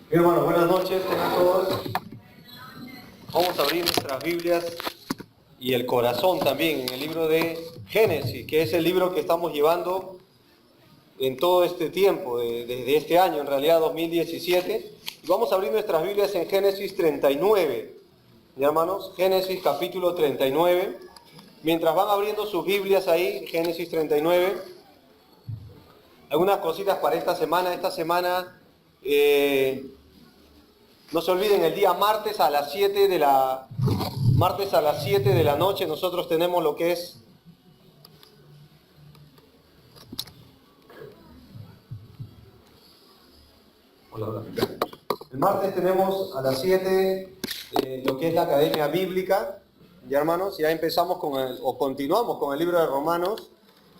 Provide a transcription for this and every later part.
Bien, hermanos, buenas noches a todos. Vamos a abrir nuestras Biblias y el corazón también en el libro de Génesis, que es el libro que estamos llevando en todo este tiempo, desde este año, en realidad 2017. Y vamos a abrir nuestras Biblias en Génesis 39. ¿Ya, hermanos? Génesis capítulo 39. Mientras van abriendo sus Biblias ahí, Génesis 39, algunas cositas para esta semana. Esta semana, no se olviden, el día martes a las 7 de la noche nosotros tenemos lo que es el martes tenemos a las 7 lo que es la Academia Bíblica. Ya, hermanos, ya empezamos continuamos con el libro de Romanos.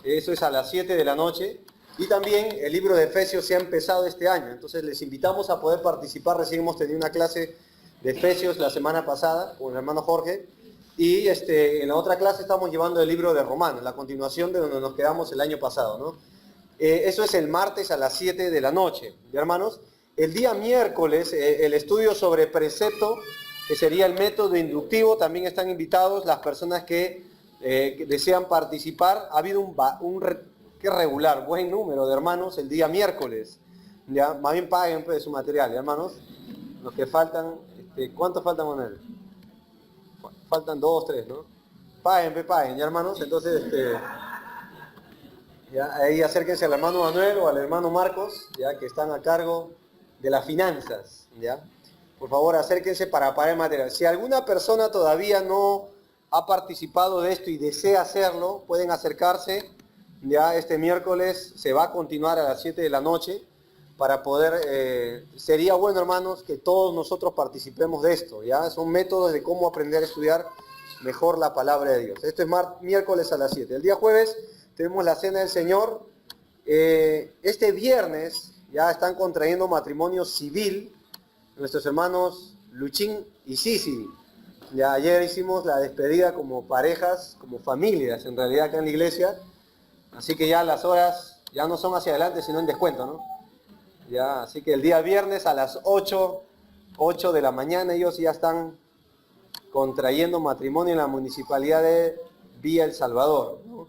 Eso es a las 7 de la noche. Y también el libro de Efesios se ha empezado este año. Entonces les invitamos a poder participar. Recién hemos tenido una clase de Efesios la semana pasada con el hermano Jorge. Y en la otra clase estamos llevando el libro de Romanos, la continuación de donde nos quedamos el año pasado, ¿no? Eso es el martes a las 7 de la noche. ¿Ya, hermanos? El día miércoles, el estudio sobre precepto, que sería el método inductivo, también están invitados las personas que desean participar. Ha habido que regular, buen número de hermanos el día miércoles. Ya, más bien paguen pues su material, ¿ya, hermanos? Los que faltan, ¿cuántos faltan con él? Faltan 2, 3, ¿no? Paguen, ¿ya, hermanos? Entonces, ya, ahí acérquense al hermano Manuel o al hermano Marcos, ya, que están a cargo de las finanzas, ¿ya? Por favor, acérquense para pagar el material. Si alguna persona todavía no ha participado de esto y desea hacerlo, pueden acercarse. Ya este miércoles se va a continuar a las 7 de la noche para poder, sería bueno, hermanos, que todos nosotros participemos de esto, ¿ya? Son métodos de cómo aprender a estudiar mejor la palabra de Dios. Esto es miércoles a las 7. El día jueves tenemos la Cena del Señor. Este viernes ya están contrayendo matrimonio civil nuestros hermanos Luchín y Sisi. Ya ayer hicimos la despedida como parejas, como familias, en realidad acá en la iglesia. Así que ya las horas ya no son hacia adelante, sino en descuento, ¿no? Ya, así que el día viernes a las 8 de la mañana ellos ya están contrayendo matrimonio en la municipalidad de Villa El Salvador, ¿no?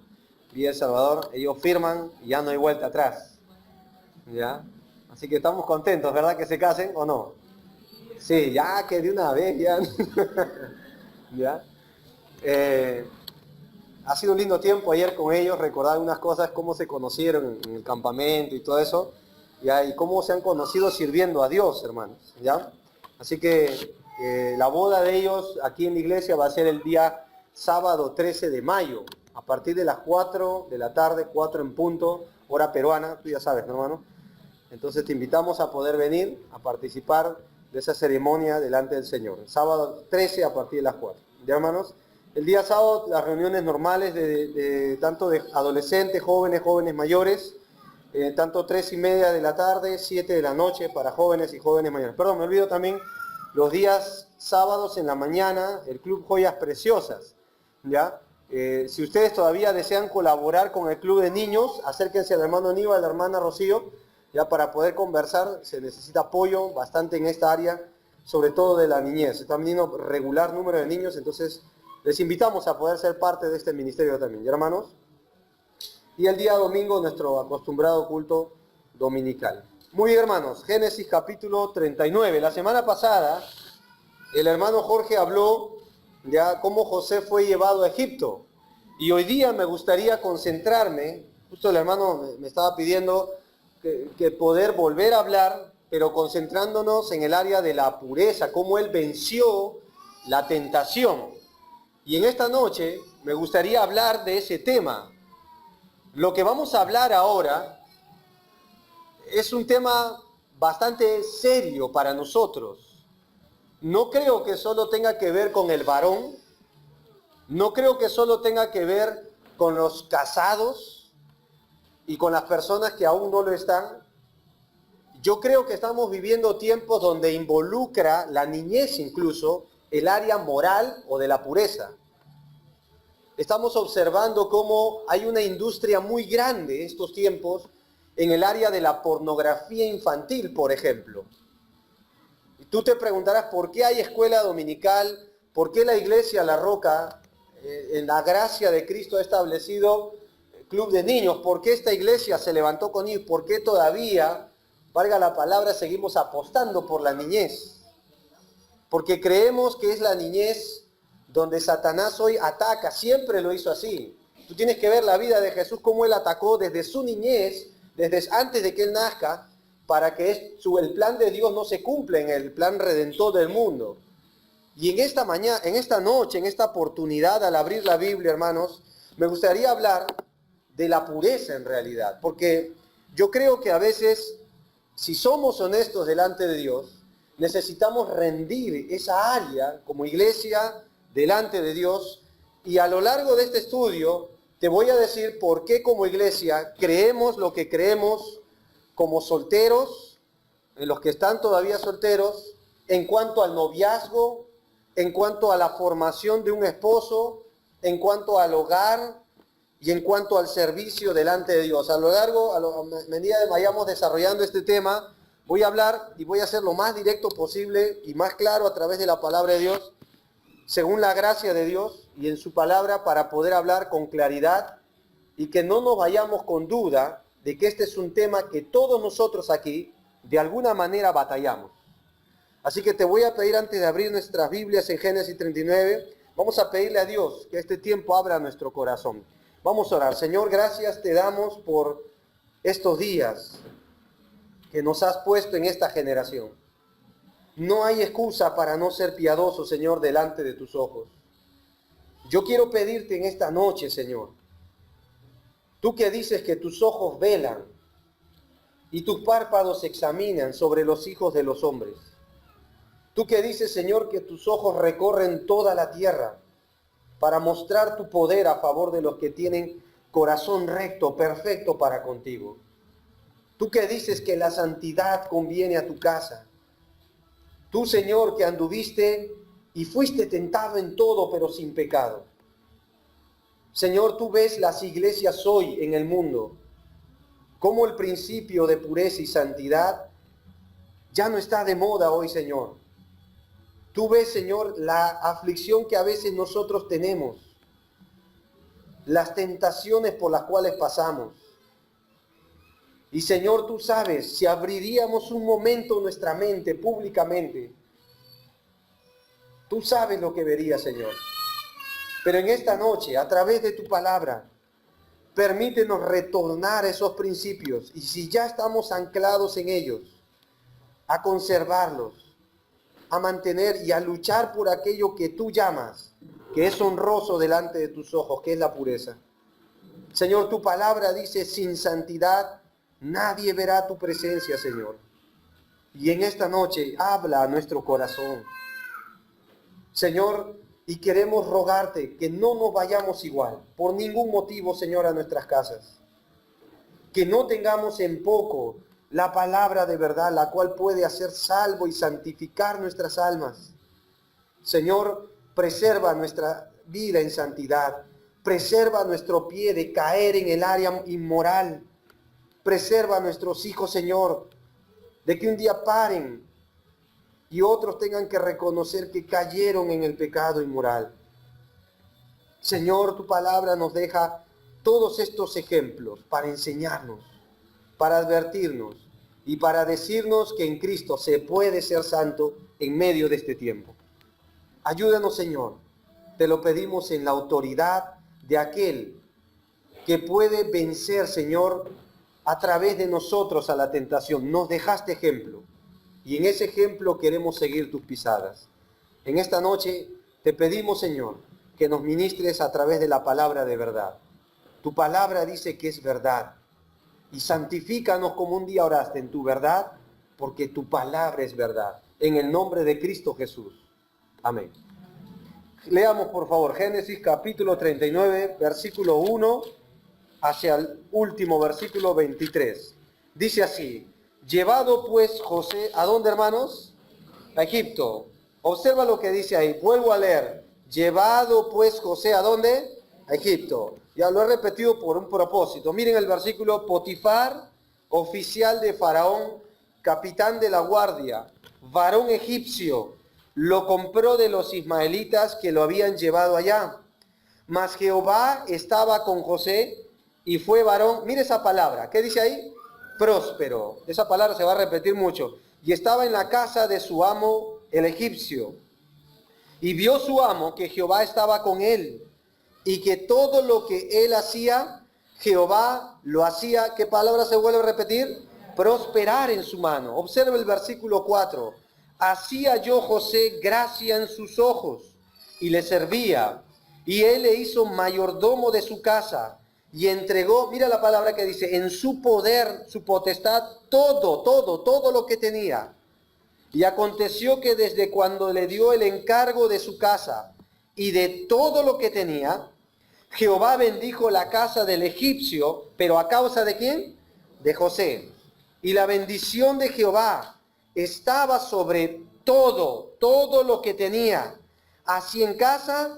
Villa El Salvador, ellos firman y ya no hay vuelta atrás. ¿Ya? Así que estamos contentos, ¿verdad? Que se casen o no. Sí, ya que de una vez, ya. ¿Ya? Ha sido un lindo tiempo ayer con ellos, recordar unas cosas, cómo se conocieron en el campamento y todo eso, ¿ya? Y cómo se han conocido sirviendo a Dios, hermanos, ¿ya? Así que la boda de ellos aquí en la iglesia va a ser el día sábado 13 de mayo, a partir de las 4 de la tarde, 4 en punto, hora peruana, tú ya sabes, ¿no, hermano? Entonces te invitamos a poder venir a participar de esa ceremonia delante del Señor. El sábado 13 a partir de las 4. ¿Ya, hermanos? El día sábado las reuniones normales tanto de adolescentes, jóvenes mayores, tanto 3:30 de la tarde, 7 de la noche para jóvenes y jóvenes mayores. Perdón, me olvido también los días sábados en la mañana, el Club Joyas Preciosas. ¿Ya? Si ustedes todavía desean colaborar con el Club de Niños, acérquense al hermano Aníbal, a la hermana Rocío, ya para poder conversar. Se necesita apoyo bastante en esta área, sobre todo de la niñez. Está viniendo regular número de niños, entonces les invitamos a poder ser parte de este ministerio también, ¿ya, hermanos? Y el día domingo nuestro acostumbrado culto dominical. Muy bien, hermanos, Génesis capítulo 39. La semana pasada el hermano Jorge habló ya cómo José fue llevado a Egipto. Y hoy día me gustaría concentrarme, justo el hermano me estaba pidiendo que poder volver a hablar, pero concentrándonos en el área de la pureza, cómo él venció la tentación. Y en esta noche me gustaría hablar de ese tema. Lo que vamos a hablar ahora es un tema bastante serio para nosotros. No creo que solo tenga que ver con el varón, no creo que solo tenga que ver con los casados y con las personas que aún no lo están. Yo creo que estamos viviendo tiempos donde involucra la niñez incluso el área moral o de la pureza. Estamos observando cómo hay una industria muy grande estos tiempos en el área de la pornografía infantil, por ejemplo. Y tú te preguntarás, ¿por qué hay escuela dominical? ¿Por qué la iglesia La Roca, en la gracia de Cristo, ha establecido club de niños? ¿Por qué esta iglesia se levantó con niños? ¿Por qué todavía, valga la palabra, seguimos apostando por la niñez? Porque creemos que es la niñez donde Satanás hoy ataca, siempre lo hizo así. Tú tienes que ver la vida de Jesús, cómo él atacó desde su niñez, desde antes de que él nazca, para que el plan de Dios no se cumpla en el plan redentor del mundo. Y en esta mañana, en esta noche, en esta oportunidad, al abrir la Biblia, hermanos, me gustaría hablar de la pureza en realidad. Porque yo creo que a veces, si somos honestos delante de Dios, necesitamos rendir esa área como iglesia delante de Dios. Y a lo largo de este estudio te voy a decir por qué como iglesia creemos lo que creemos como solteros, en los que están todavía solteros, en cuanto al noviazgo, en cuanto a la formación de un esposo, en cuanto al hogar y en cuanto al servicio delante de Dios. A lo largo, a medida que vayamos desarrollando este tema, voy a hablar y voy a ser lo más directo posible y más claro a través de la palabra de Dios, según la gracia de Dios y en su palabra, para poder hablar con claridad y que no nos vayamos con duda de que este es un tema que todos nosotros aquí de alguna manera batallamos. Así que te voy a pedir, antes de abrir nuestras Biblias en Génesis 39, vamos a pedirle a Dios que este tiempo abra nuestro corazón. Vamos a orar. Señor, gracias te damos por estos días que nos has puesto en esta generación. No hay excusa para no ser piadoso, Señor, delante de tus ojos. Yo quiero pedirte en esta noche, Señor, tú que dices que tus ojos velan y tus párpados examinan sobre los hijos de los hombres. Tú que dices, Señor, que tus ojos recorren toda la tierra para mostrar tu poder a favor de los que tienen corazón recto, perfecto para contigo. Tú que dices que la santidad conviene a tu casa. Tú, Señor, que anduviste y fuiste tentado en todo, pero sin pecado. Señor, tú ves las iglesias hoy en el mundo, como el principio de pureza y santidad ya no está de moda hoy, Señor. Tú ves, Señor, la aflicción que a veces nosotros tenemos, las tentaciones por las cuales pasamos. Y Señor, tú sabes, si abriríamos un momento nuestra mente públicamente, tú sabes lo que verías, Señor. Pero en esta noche, a través de tu palabra, permítenos retornar a esos principios. Y si ya estamos anclados en ellos, a conservarlos, a mantener y a luchar por aquello que tú llamas, que es honroso delante de tus ojos, que es la pureza. Señor, tu palabra dice, sin santidad nadie verá tu presencia, Señor. Y en esta noche habla a nuestro corazón. Señor, y queremos rogarte que no nos vayamos igual, por ningún motivo, Señor, a nuestras casas. Que no tengamos en poco la palabra de verdad, la cual puede hacer salvo y santificar nuestras almas. Señor, preserva nuestra vida en santidad. Preserva nuestro pie de caer en el área inmoral. Preserva a nuestros hijos, Señor, de que un día paren y otros tengan que reconocer que cayeron en el pecado inmoral. Señor, tu palabra nos deja todos estos ejemplos para enseñarnos, para advertirnos y para decirnos que en Cristo se puede ser santo en medio de este tiempo. Ayúdanos, Señor, te lo pedimos en la autoridad de aquel que puede vencer, Señor, a través de nosotros a la tentación. Nos dejaste ejemplo y en ese ejemplo queremos seguir tus pisadas. En esta noche te pedimos, Señor, que nos ministres a través de la palabra de verdad. Tu palabra dice que es verdad. Y santifícanos como un día oraste en tu verdad, porque tu palabra es verdad. En el nombre de Cristo Jesús. Amén. Leamos por favor Génesis capítulo 39, versículo 1 hacia el último versículo 23. Dice así: llevado pues José, ¿a dónde, hermanos? A Egipto. Observa lo que dice ahí, vuelvo a leer. Llevado pues José, ¿a dónde? A Egipto. Ya lo he repetido por un propósito. Miren el versículo: Potifar, oficial de Faraón, capitán de la guardia, varón egipcio, lo compró de los ismaelitas que lo habían llevado allá. Mas Jehová estaba con José y fue varón, mire esa palabra, ¿qué dice ahí? Próspero. Esa palabra se va a repetir mucho. Y estaba en la casa de su amo, el egipcio. Y vio su amo que Jehová estaba con él y que todo lo que él hacía, Jehová lo hacía, ¿qué palabra se vuelve a repetir? Prosperar en su mano. Observa el versículo 4. Hacía yo José gracia en sus ojos y le servía. Y él le hizo mayordomo de su casa y entregó, mira la palabra que dice, en su poder, su potestad, todo lo que tenía. Y aconteció que desde cuando le dio el encargo de su casa y de todo lo que tenía, Jehová bendijo la casa del egipcio, pero ¿a causa de quién? De José. Y la bendición de Jehová estaba sobre todo lo que tenía, así en casa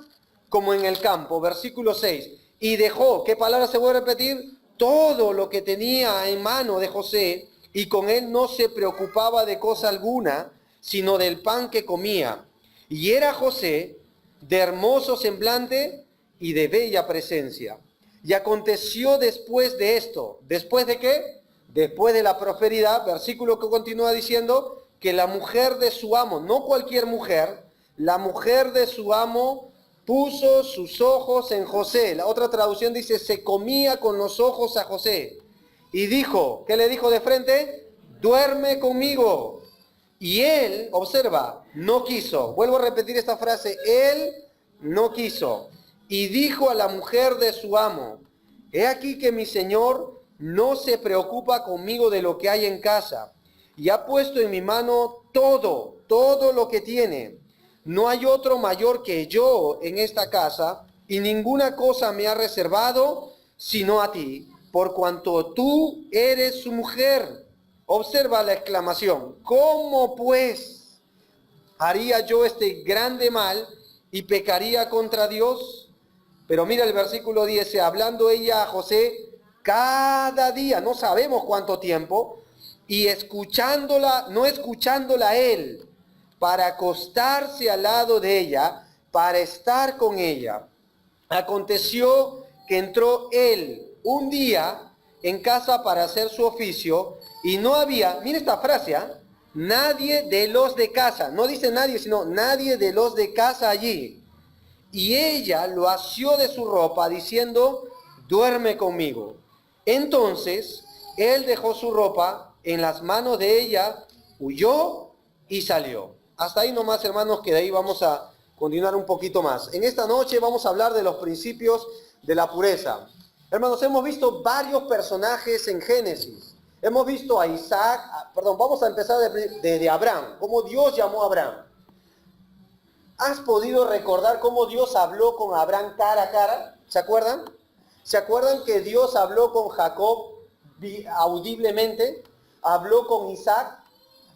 como en el campo. Versículo 6. Y dejó, ¿qué palabra se vuelve a repetir? Todo lo que tenía en mano de José, y con él no se preocupaba de cosa alguna, sino del pan que comía. Y era José de hermoso semblante y de bella presencia. Y aconteció después de esto, ¿después de qué? Después de la prosperidad, versículo que continúa diciendo, que la mujer de su amo, no cualquier mujer, la mujer de su amo puso sus ojos en José. La otra traducción dice, se comía con los ojos a José. Y dijo, ¿qué le dijo de frente? Duerme conmigo. Y él, observa, no quiso. Vuelvo a repetir esta frase, él no quiso. Y dijo a la mujer de su amo, he aquí que mi señor no se preocupa conmigo de lo que hay en casa, y ha puesto en mi mano todo lo que tiene. No hay otro mayor que yo en esta casa, y ninguna cosa me ha reservado sino a ti, por cuanto tú eres su mujer. Observa la exclamación. ¿Cómo pues haría yo este grande mal y pecaría contra Dios? Pero mira el versículo 10, hablando ella a José cada día, no sabemos cuánto tiempo, y escuchándola, no escuchándola a él, para acostarse al lado de ella, para estar con ella. Aconteció que entró él un día en casa para hacer su oficio, y no había, mira esta frase, nadie de los de casa, no dice nadie, sino nadie de los de casa allí. Y ella lo asió de su ropa, diciendo, duerme conmigo. Entonces él dejó su ropa en las manos de ella, huyó y salió. Hasta ahí nomás, hermanos, que de ahí vamos a continuar un poquito más. En esta noche vamos a hablar de los principios de la pureza. Hermanos, hemos visto varios personajes en Génesis. Hemos visto a Isaac, vamos a empezar desde Abraham, cómo Dios llamó a Abraham. ¿Has podido recordar cómo Dios habló con Abraham cara a cara? ¿Se acuerdan? ¿Se acuerdan que Dios habló con Jacob audiblemente? Habló con Isaac,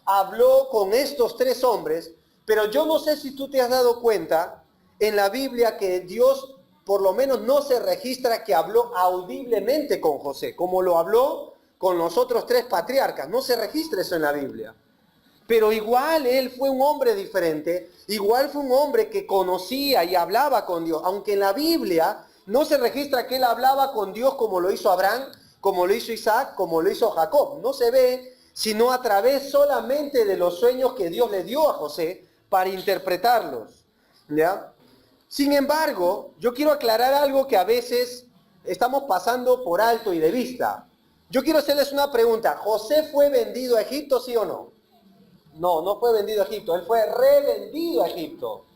habló con estos tres hombres, pero yo no sé si tú te has dado cuenta en la Biblia que Dios por lo menos no se registra que habló audiblemente con José, como lo habló con los otros tres patriarcas. No se registra eso en la Biblia. Pero igual él fue un hombre diferente, igual fue un hombre que conocía y hablaba con Dios, aunque en la Biblia no se registra que él hablaba con Dios como lo hizo Abraham, como lo hizo Isaac, como lo hizo Jacob. No se ve sino a través solamente de los sueños que Dios le dio a José para interpretarlos. ¿Ya? Sin embargo, yo quiero aclarar algo que a veces estamos pasando por alto y de vista. Yo quiero hacerles una pregunta. ¿José fue vendido a Egipto, sí o no? No, no fue vendido a Egipto, él fue revendido a Egipto.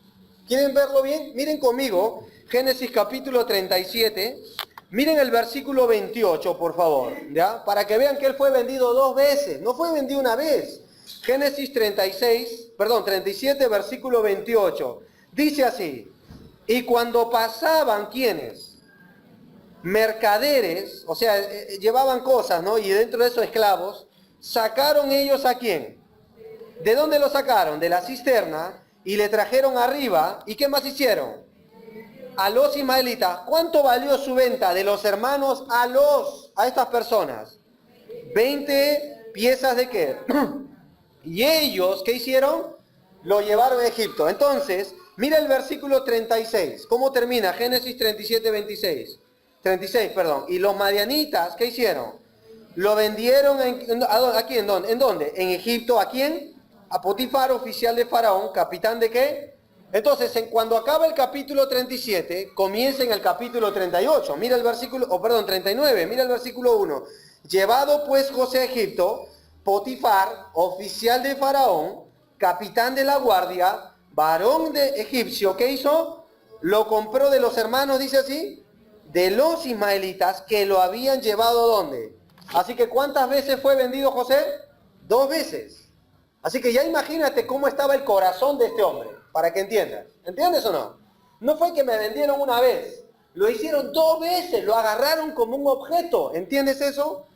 ¿Quieren verlo bien? Miren conmigo, Génesis capítulo 37, miren el versículo 28, por favor, ¿ya? Para que vean que él fue vendido dos veces, no fue vendido una vez. Génesis 37, versículo 28, dice así, y cuando pasaban, ¿quiénes? Mercaderes, o sea, llevaban cosas, ¿no? Y dentro de esos esclavos, ¿sacaron ellos a quién? ¿De dónde lo sacaron? De la cisterna, y le trajeron arriba. ¿Y qué más hicieron? A los ismaelitas. ¿Cuánto valió su venta de los hermanos a estas personas? 20 piezas de qué? Y ellos, ¿qué hicieron? Lo llevaron a Egipto. Entonces, mira el versículo 36. ¿Cómo termina? Génesis 37, 26. 36, perdón. Y los madianitas, ¿qué hicieron? Lo vendieron ¿aquí en dónde? ¿En dónde? En Egipto. ¿A quién? A Potifar, oficial de Faraón, capitán de ¿qué? Entonces, cuando acaba el capítulo 37, comienza en el capítulo 38. Mira el versículo, 39, mira el versículo 1. Llevado pues José a Egipto, Potifar, oficial de Faraón, capitán de la guardia, varón de egipcio, ¿qué hizo? Lo compró de los hermanos, dice así, de los ismaelitas que lo habían llevado ¿dónde? Así que ¿cuántas veces fue vendido José? 2 veces. Así que ya imagínate cómo estaba el corazón de este hombre, para que entiendas. ¿Entiendes o no? No fue que me vendieron una vez, lo hicieron 2 veces, lo agarraron como un objeto. ¿Entiendes eso?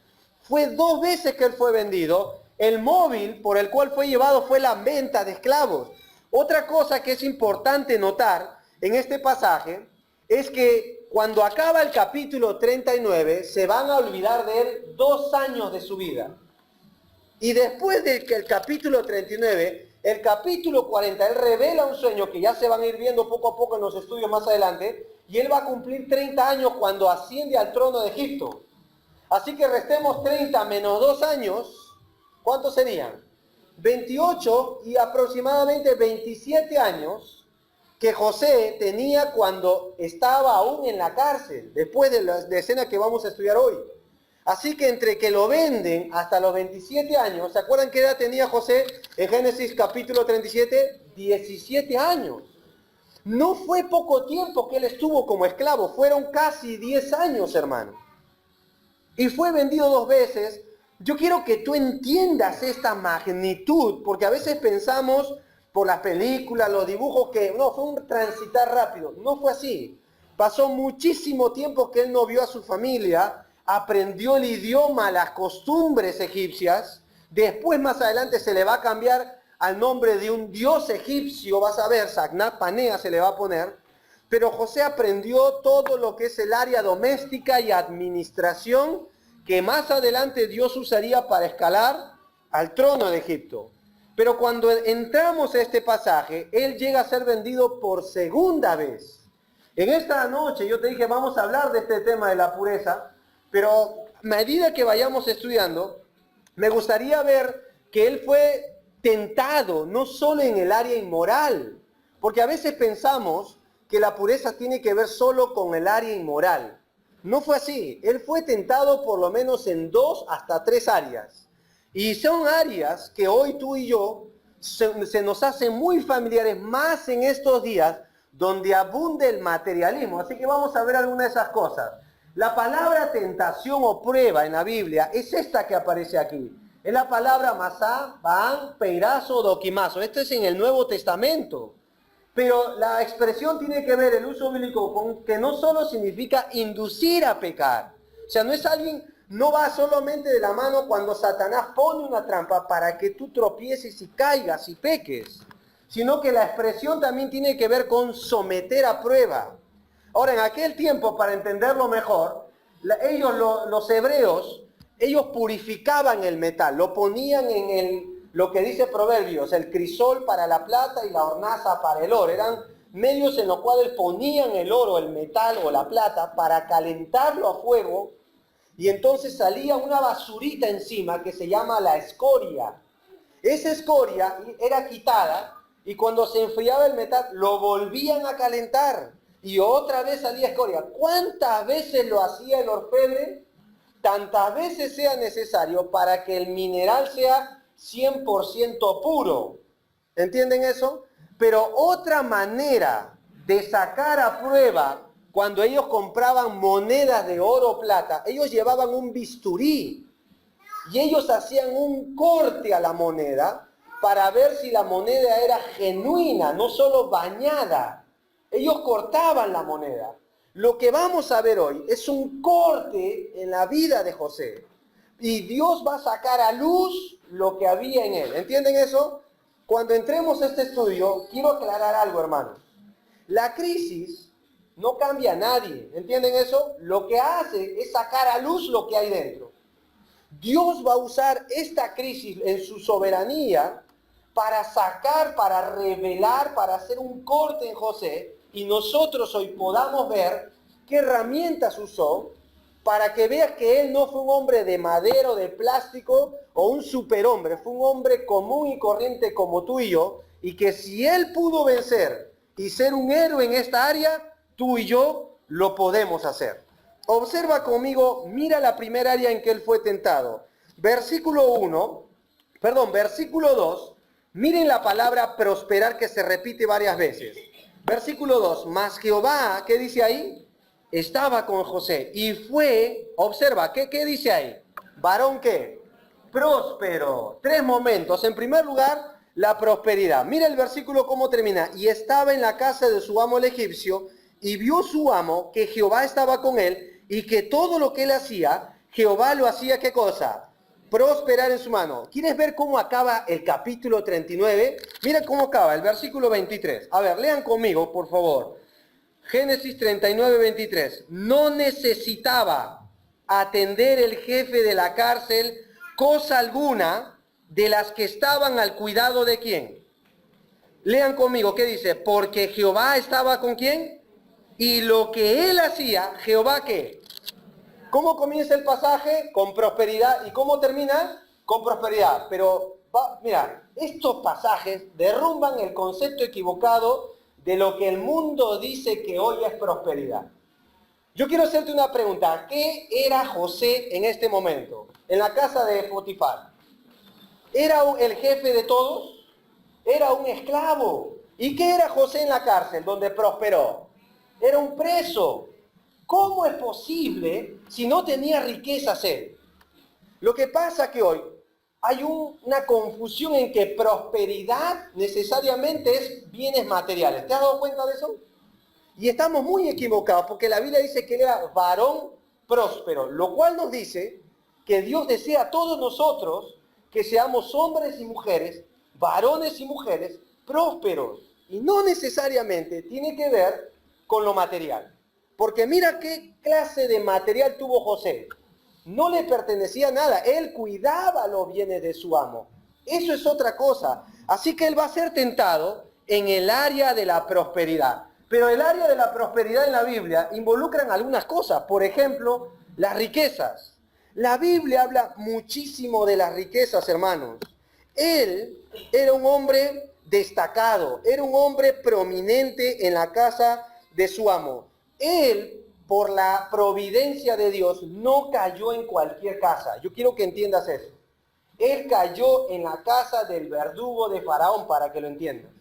Fue 2 veces que él fue vendido. El móvil por el cual fue llevado fue la venta de esclavos. Otra cosa que es importante notar en este pasaje es que cuando acaba el capítulo 39 se van a olvidar de él 2 años de su vida. Y después del capítulo 39, el capítulo 40, él revela un sueño que ya se van a ir viendo poco a poco en los estudios más adelante, y él va a cumplir 30 años cuando asciende al trono de Egipto. Así que restemos 30 menos 2 años, ¿cuántos serían? 28 y aproximadamente 27 años que José tenía cuando estaba aún en la cárcel, después de la escena que vamos a estudiar hoy. Así que entre que lo venden hasta los 27 años, ¿se acuerdan qué edad tenía José en Génesis capítulo 37? 17 años. No fue poco tiempo que él estuvo como esclavo, fueron casi 10 años, hermano. Y fue vendido 2 veces. Yo quiero que tú entiendas esta magnitud, porque a veces pensamos por las películas, los dibujos, que no, fue un transitar rápido. No fue así. Pasó muchísimo tiempo que él no vio a su familia, aprendió el idioma, las costumbres egipcias. Después, más adelante, se le va a cambiar al nombre de un dios egipcio, vas a ver, Sagnat Panea se le va a poner. Pero José aprendió todo lo que es el área doméstica y administración que más adelante Dios usaría para escalar al trono de Egipto. Pero cuando entramos a este pasaje, él llega a ser vendido por segunda vez. En esta noche yo te dije, vamos a hablar de este tema de la pureza, pero a medida que vayamos estudiando, me gustaría ver que él fue tentado no solo en el área inmoral, porque a veces pensamos que la pureza tiene que ver solo con el área inmoral. No fue así. Él fue tentado por lo menos en 2 hasta 3 áreas. Y son áreas que hoy tú y yo se nos hacen muy familiares, más en estos días donde abunde el materialismo. Así que vamos a ver alguna de esas cosas. La palabra tentación o prueba en la Biblia es esta que aparece aquí. Es la palabra masá, baán, peirazo, doquimazo. Esto es en el Nuevo Testamento. Pero la expresión tiene que ver, el uso bíblico, con que no solo significa inducir a pecar. O sea, no es alguien, no va solamente de la mano cuando Satanás pone una trampa para que tú tropieces y caigas y peques. Sino que la expresión también tiene que ver con someter a prueba. Ahora, en aquel tiempo, para entenderlo mejor, los hebreos, ellos purificaban el metal, lo ponían en lo que dice Proverbios, el crisol para la plata y la hornaza para el oro. Eran medios en los cuales ponían el oro, el metal o la plata para calentarlo a fuego, y entonces salía una basurita encima que se llama la escoria. Esa escoria era quitada y cuando se enfriaba el metal lo volvían a calentar y otra vez salía escoria. ¿Cuántas veces lo hacía el orfebre? Tantas veces sea necesario para que el mineral sea 100% puro. ¿Entienden eso? Pero otra manera de sacar a prueba, cuando ellos compraban monedas de oro o plata, ellos llevaban un bisturí y ellos hacían un corte a la moneda para ver si la moneda era genuina, no solo bañada. Ellos cortaban la moneda. Lo que vamos a ver hoy es un corte en la vida de José. Y Dios va a sacar a luz lo que había en él. ¿Entienden eso? Cuando entremos a este estudio, quiero aclarar algo, hermanos. La crisis no cambia a nadie. ¿Entienden eso? Lo que hace es sacar a luz lo que hay dentro. Dios va a usar esta crisis en su soberanía para sacar, para revelar, para hacer un corte en José, y nosotros hoy podamos ver qué herramientas usó para que veas que él no fue un hombre de madera o de plástico o un superhombre, fue un hombre común y corriente como tú y yo, y que si él pudo vencer y ser un héroe en esta área, tú y yo lo podemos hacer. Observa conmigo, mira la primera área en que él fue tentado. Versículo 2, miren la palabra prosperar que se repite varias veces. Versículo 2, mas Jehová, ¿qué dice ahí? Estaba con José y fue, observa, ¿qué dice ahí? ¿Varón qué? Próspero. 3 momentos. En primer lugar, la prosperidad. Mira el versículo cómo termina. Y estaba en la casa de su amo el egipcio, y vio su amo que Jehová estaba con él, y que todo lo que él hacía, Jehová lo hacía, ¿qué cosa? Prosperar en su mano. ¿Quieres ver cómo acaba el capítulo 39? Mira cómo acaba el versículo 23. A ver, lean conmigo, por favor. Génesis 39, 23. No necesitaba atender el jefe de la cárcel cosa alguna de las que estaban al cuidado de quién. Lean conmigo, ¿qué dice? Porque Jehová estaba con quién. Y lo que él hacía, Jehová, ¿qué? ¿Cómo comienza el pasaje? Con prosperidad. ¿Y cómo termina? Con prosperidad. Pero, mira, estos pasajes derrumban el concepto equivocado de lo que el mundo dice que hoy es prosperidad. Yo quiero hacerte una pregunta. ¿Qué era José en este momento? En la casa de Potifar. ¿Era el jefe de todos? Era un esclavo. ¿Y qué era José en la cárcel donde prosperó? Era un preso. ¿Cómo es posible si no tenía riquezas él? Lo que pasa que hoy hay una confusión en que prosperidad necesariamente es bienes materiales. ¿Te has dado cuenta de eso? Y estamos muy equivocados porque la Biblia dice que él era varón próspero, lo cual nos dice que Dios desea a todos nosotros que seamos hombres y mujeres, varones y mujeres prósperos. Y no necesariamente tiene que ver con lo material. Porque mira qué clase de material tuvo José. No le pertenecía nada, él cuidaba los bienes de su amo. Eso es otra cosa. Así que él va a ser tentado en el área de la prosperidad. Pero el área de la prosperidad en la Biblia involucran algunas cosas. Por ejemplo, las riquezas. La Biblia habla muchísimo de las riquezas, hermanos. Él era un hombre destacado, era un hombre prominente en la casa de su amo. Él, por la providencia de Dios, no cayó en cualquier casa. Yo quiero que entiendas eso. Él cayó en la casa del verdugo de Faraón, para que lo entiendas.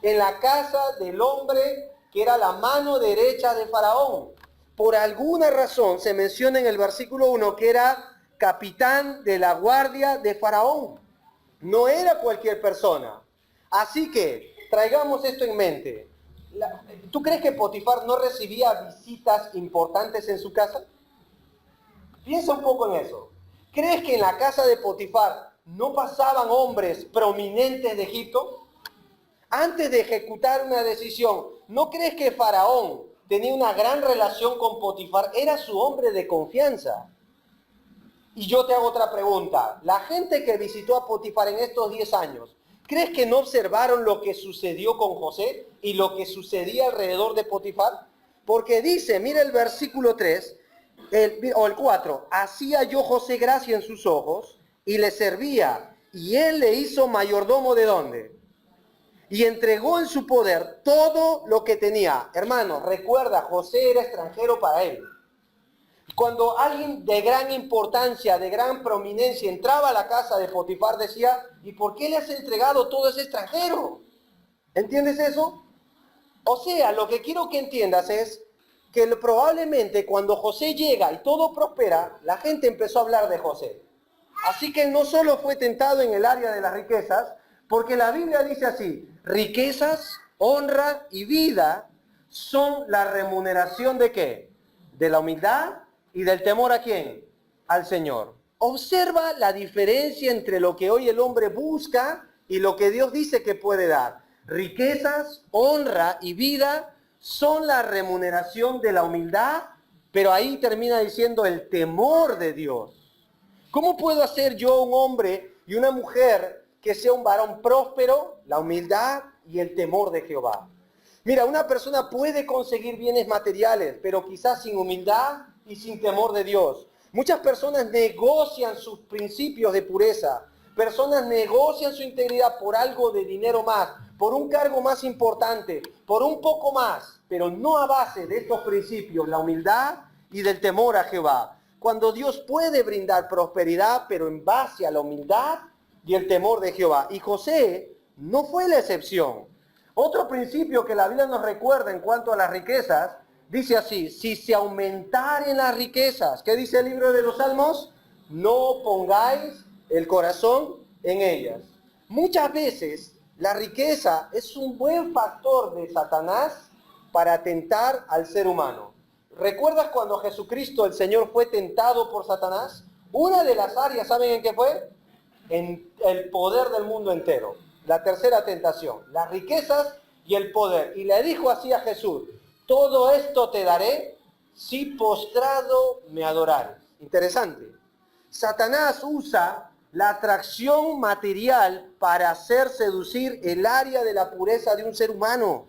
En la casa del hombre que era la mano derecha de Faraón. Por alguna razón se menciona en el versículo 1 que era capitán de la guardia de Faraón. No era cualquier persona. Así que traigamos esto en mente. ¿Tú crees que Potifar no recibía visitas importantes en su casa? Piensa un poco en eso. ¿Crees que en la casa de Potifar no pasaban hombres prominentes de Egipto? Antes de ejecutar una decisión, ¿no crees que Faraón tenía una gran relación con Potifar? Era su hombre de confianza. Y yo te hago otra pregunta. La gente que visitó a Potifar en estos 10 años, ¿crees que no observaron lo que sucedió con José y lo que sucedía alrededor de Potifar? Porque dice, mira el versículo 3 o el 4, hacía yo José gracia en sus ojos y le servía, y él le hizo mayordomo ¿de dónde? Y entregó en su poder todo lo que tenía. Hermano, recuerda, José era extranjero para él. Cuando alguien de gran importancia, de gran prominencia entraba a la casa de Potifar, decía, ¿y por qué le has entregado todo ese extranjero? ¿Entiendes eso? O sea, lo que quiero que entiendas es que probablemente cuando José llega y todo prospera, la gente empezó a hablar de José. Así que no solo fue tentado en el área de las riquezas, porque la Biblia dice así, riquezas, honra y vida son la remuneración ¿de qué? De la humildad y del temor ¿a quién? Al Señor. Observa la diferencia entre lo que hoy el hombre busca y lo que Dios dice que puede dar. Riquezas, honra y vida son la remuneración de la humildad, pero ahí termina diciendo el temor de Dios. ¿Cómo puedo hacer yo un hombre y una mujer que sea un varón próspero, la humildad y el temor de Jehová. Mira, una persona puede conseguir bienes materiales, pero quizás sin humildad y sin temor de Dios. Muchas personas negocian sus principios de pureza. Personas negocian su integridad por algo de dinero más, por un cargo más importante, por un poco más, pero no a base de estos principios, la humildad y del temor a Jehová. Cuando Dios puede brindar prosperidad, pero en base a la humildad y el temor de Jehová. Y José no fue la excepción. Otro principio que la Biblia nos recuerda en cuanto a las riquezas, dice así: si se aumentaren las riquezas, ¿qué dice el libro de los Salmos? No pongáis el corazón en ellas. Muchas veces la riqueza es un buen factor de Satanás para tentar al ser humano. ¿Recuerdas cuando Jesucristo, el Señor, fue tentado por Satanás? Una de las áreas, ¿saben en qué fue? En el poder del mundo entero. La tercera tentación, las riquezas y el poder. Y le dijo así a Jesús: todo esto te daré si postrado me adorares. Interesante. Satanás usa la atracción material para hacer seducir el área de la pureza de un ser humano.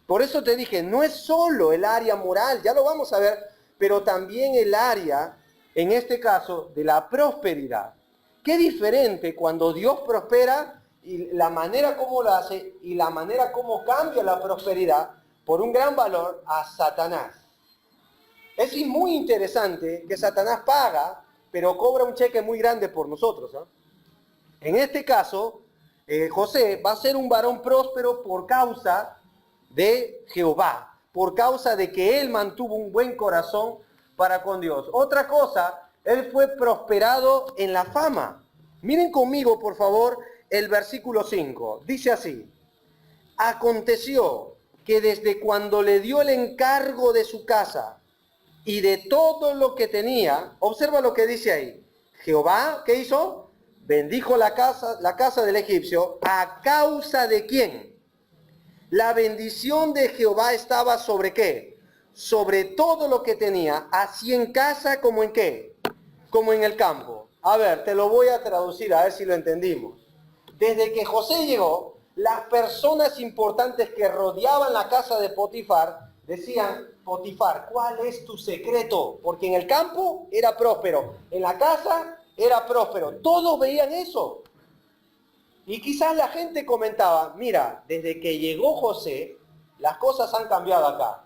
Por eso te dije, no es solo el área moral, ya lo vamos a ver, pero también el área, en este caso, de la prosperidad. Qué diferente cuando Dios prospera y la manera como lo hace y la manera como cambia la prosperidad por un gran valor a Satanás. Es muy interesante que Satanás paga, pero cobra un cheque muy grande por nosotros, ¿eh? En este caso, José va a ser un varón próspero por causa de Jehová, por causa de que él mantuvo un buen corazón para con Dios. Otra cosa, él fue prosperado en la fama. Miren conmigo, por favor, el versículo 5. Dice así: aconteció que desde cuando le dio el encargo de su casa y de todo lo que tenía, observa lo que dice ahí. Jehová, ¿qué hizo? Bendijo la casa del egipcio. ¿A causa de quién? La bendición de Jehová estaba ¿sobre qué? Sobre todo lo que tenía, así en casa como en qué, como en el campo. A ver, te lo voy a traducir a ver si lo entendimos. Desde que José llegó, las personas importantes que rodeaban la casa de Potifar decían: Potifar, ¿cuál es tu secreto? Porque en el campo era próspero, en la casa era próspero. Todos veían eso. Y quizás la gente comentaba: mira, desde que llegó José, las cosas han cambiado acá.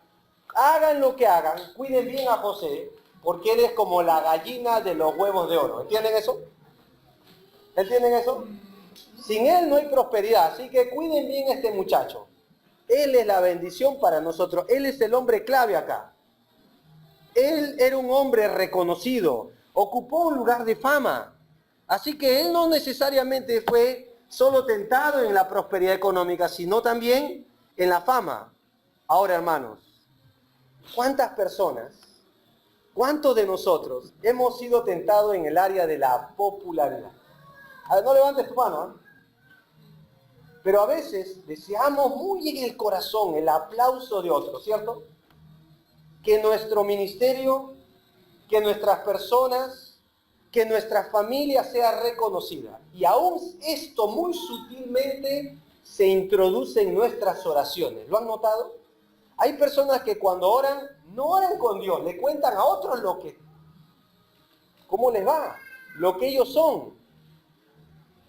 Hagan lo que hagan, cuiden bien a José, porque él es como la gallina de los huevos de oro. ¿Entienden eso? ¿Entienden eso? Sin él no hay prosperidad, así que cuiden bien a este muchacho. Él es la bendición para nosotros, él es el hombre clave acá. Él era un hombre reconocido, ocupó un lugar de fama. Así que él no necesariamente fue solo tentado en la prosperidad económica, sino también en la fama. Ahora, hermanos, ¿cuántas personas, cuántos de nosotros hemos sido tentados en el área de la popularidad? A ver, no levantes tu mano, ¿eh? Pero a veces deseamos muy en el corazón el aplauso de otros, ¿cierto? Que nuestro ministerio, que nuestras personas, que nuestra familia sea reconocida. Y aún esto muy sutilmente se introduce en nuestras oraciones. ¿Lo han notado? Hay personas que cuando oran, no oran con Dios, le cuentan a otros cómo les va, lo que ellos son.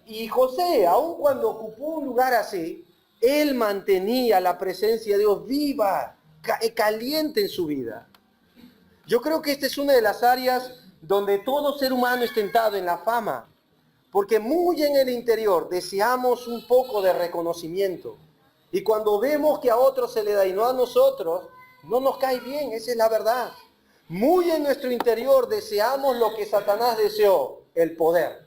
Y José, aun cuando ocupó un lugar así, él mantenía la presencia de Dios viva, caliente en su vida. Yo creo que esta es una de las áreas donde todo ser humano es tentado, en la fama, porque muy en el interior deseamos un poco de reconocimiento. Y cuando vemos que a otros se le da y no a nosotros, no nos cae bien, esa es la verdad. Muy en nuestro interior deseamos lo que Satanás deseó, el poder.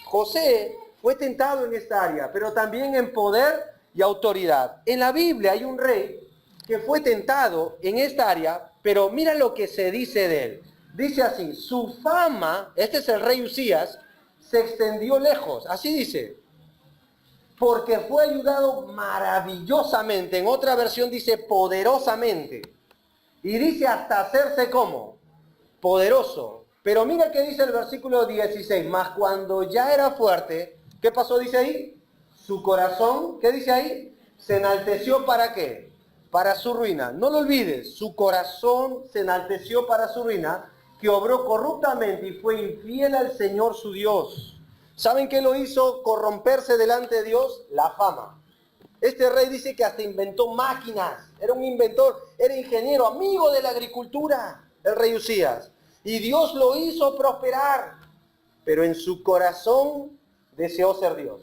José fue tentado en esta área, pero también en poder y autoridad. En la Biblia hay un rey que fue tentado en esta área, pero mira lo que se dice de él. Dice así: su fama, este es el rey Usías, se extendió lejos. Así dice: porque fue ayudado maravillosamente. En otra versión dice poderosamente. Y dice hasta hacerse como poderoso. Pero mira que dice el versículo 16. Mas cuando ya era fuerte, ¿qué pasó? Dice ahí: su corazón, ¿qué dice ahí? Se enalteció ¿para qué? Para su ruina. No lo olvides, su corazón se enalteció para su ruina, que obró corruptamente y fue infiel al Señor su Dios. ¿Saben qué lo hizo corromperse delante de Dios? La fama. Este rey dice que hasta inventó máquinas, era un inventor, era ingeniero, amigo de la agricultura, el rey Usías. Y Dios lo hizo prosperar, pero en su corazón deseó ser Dios.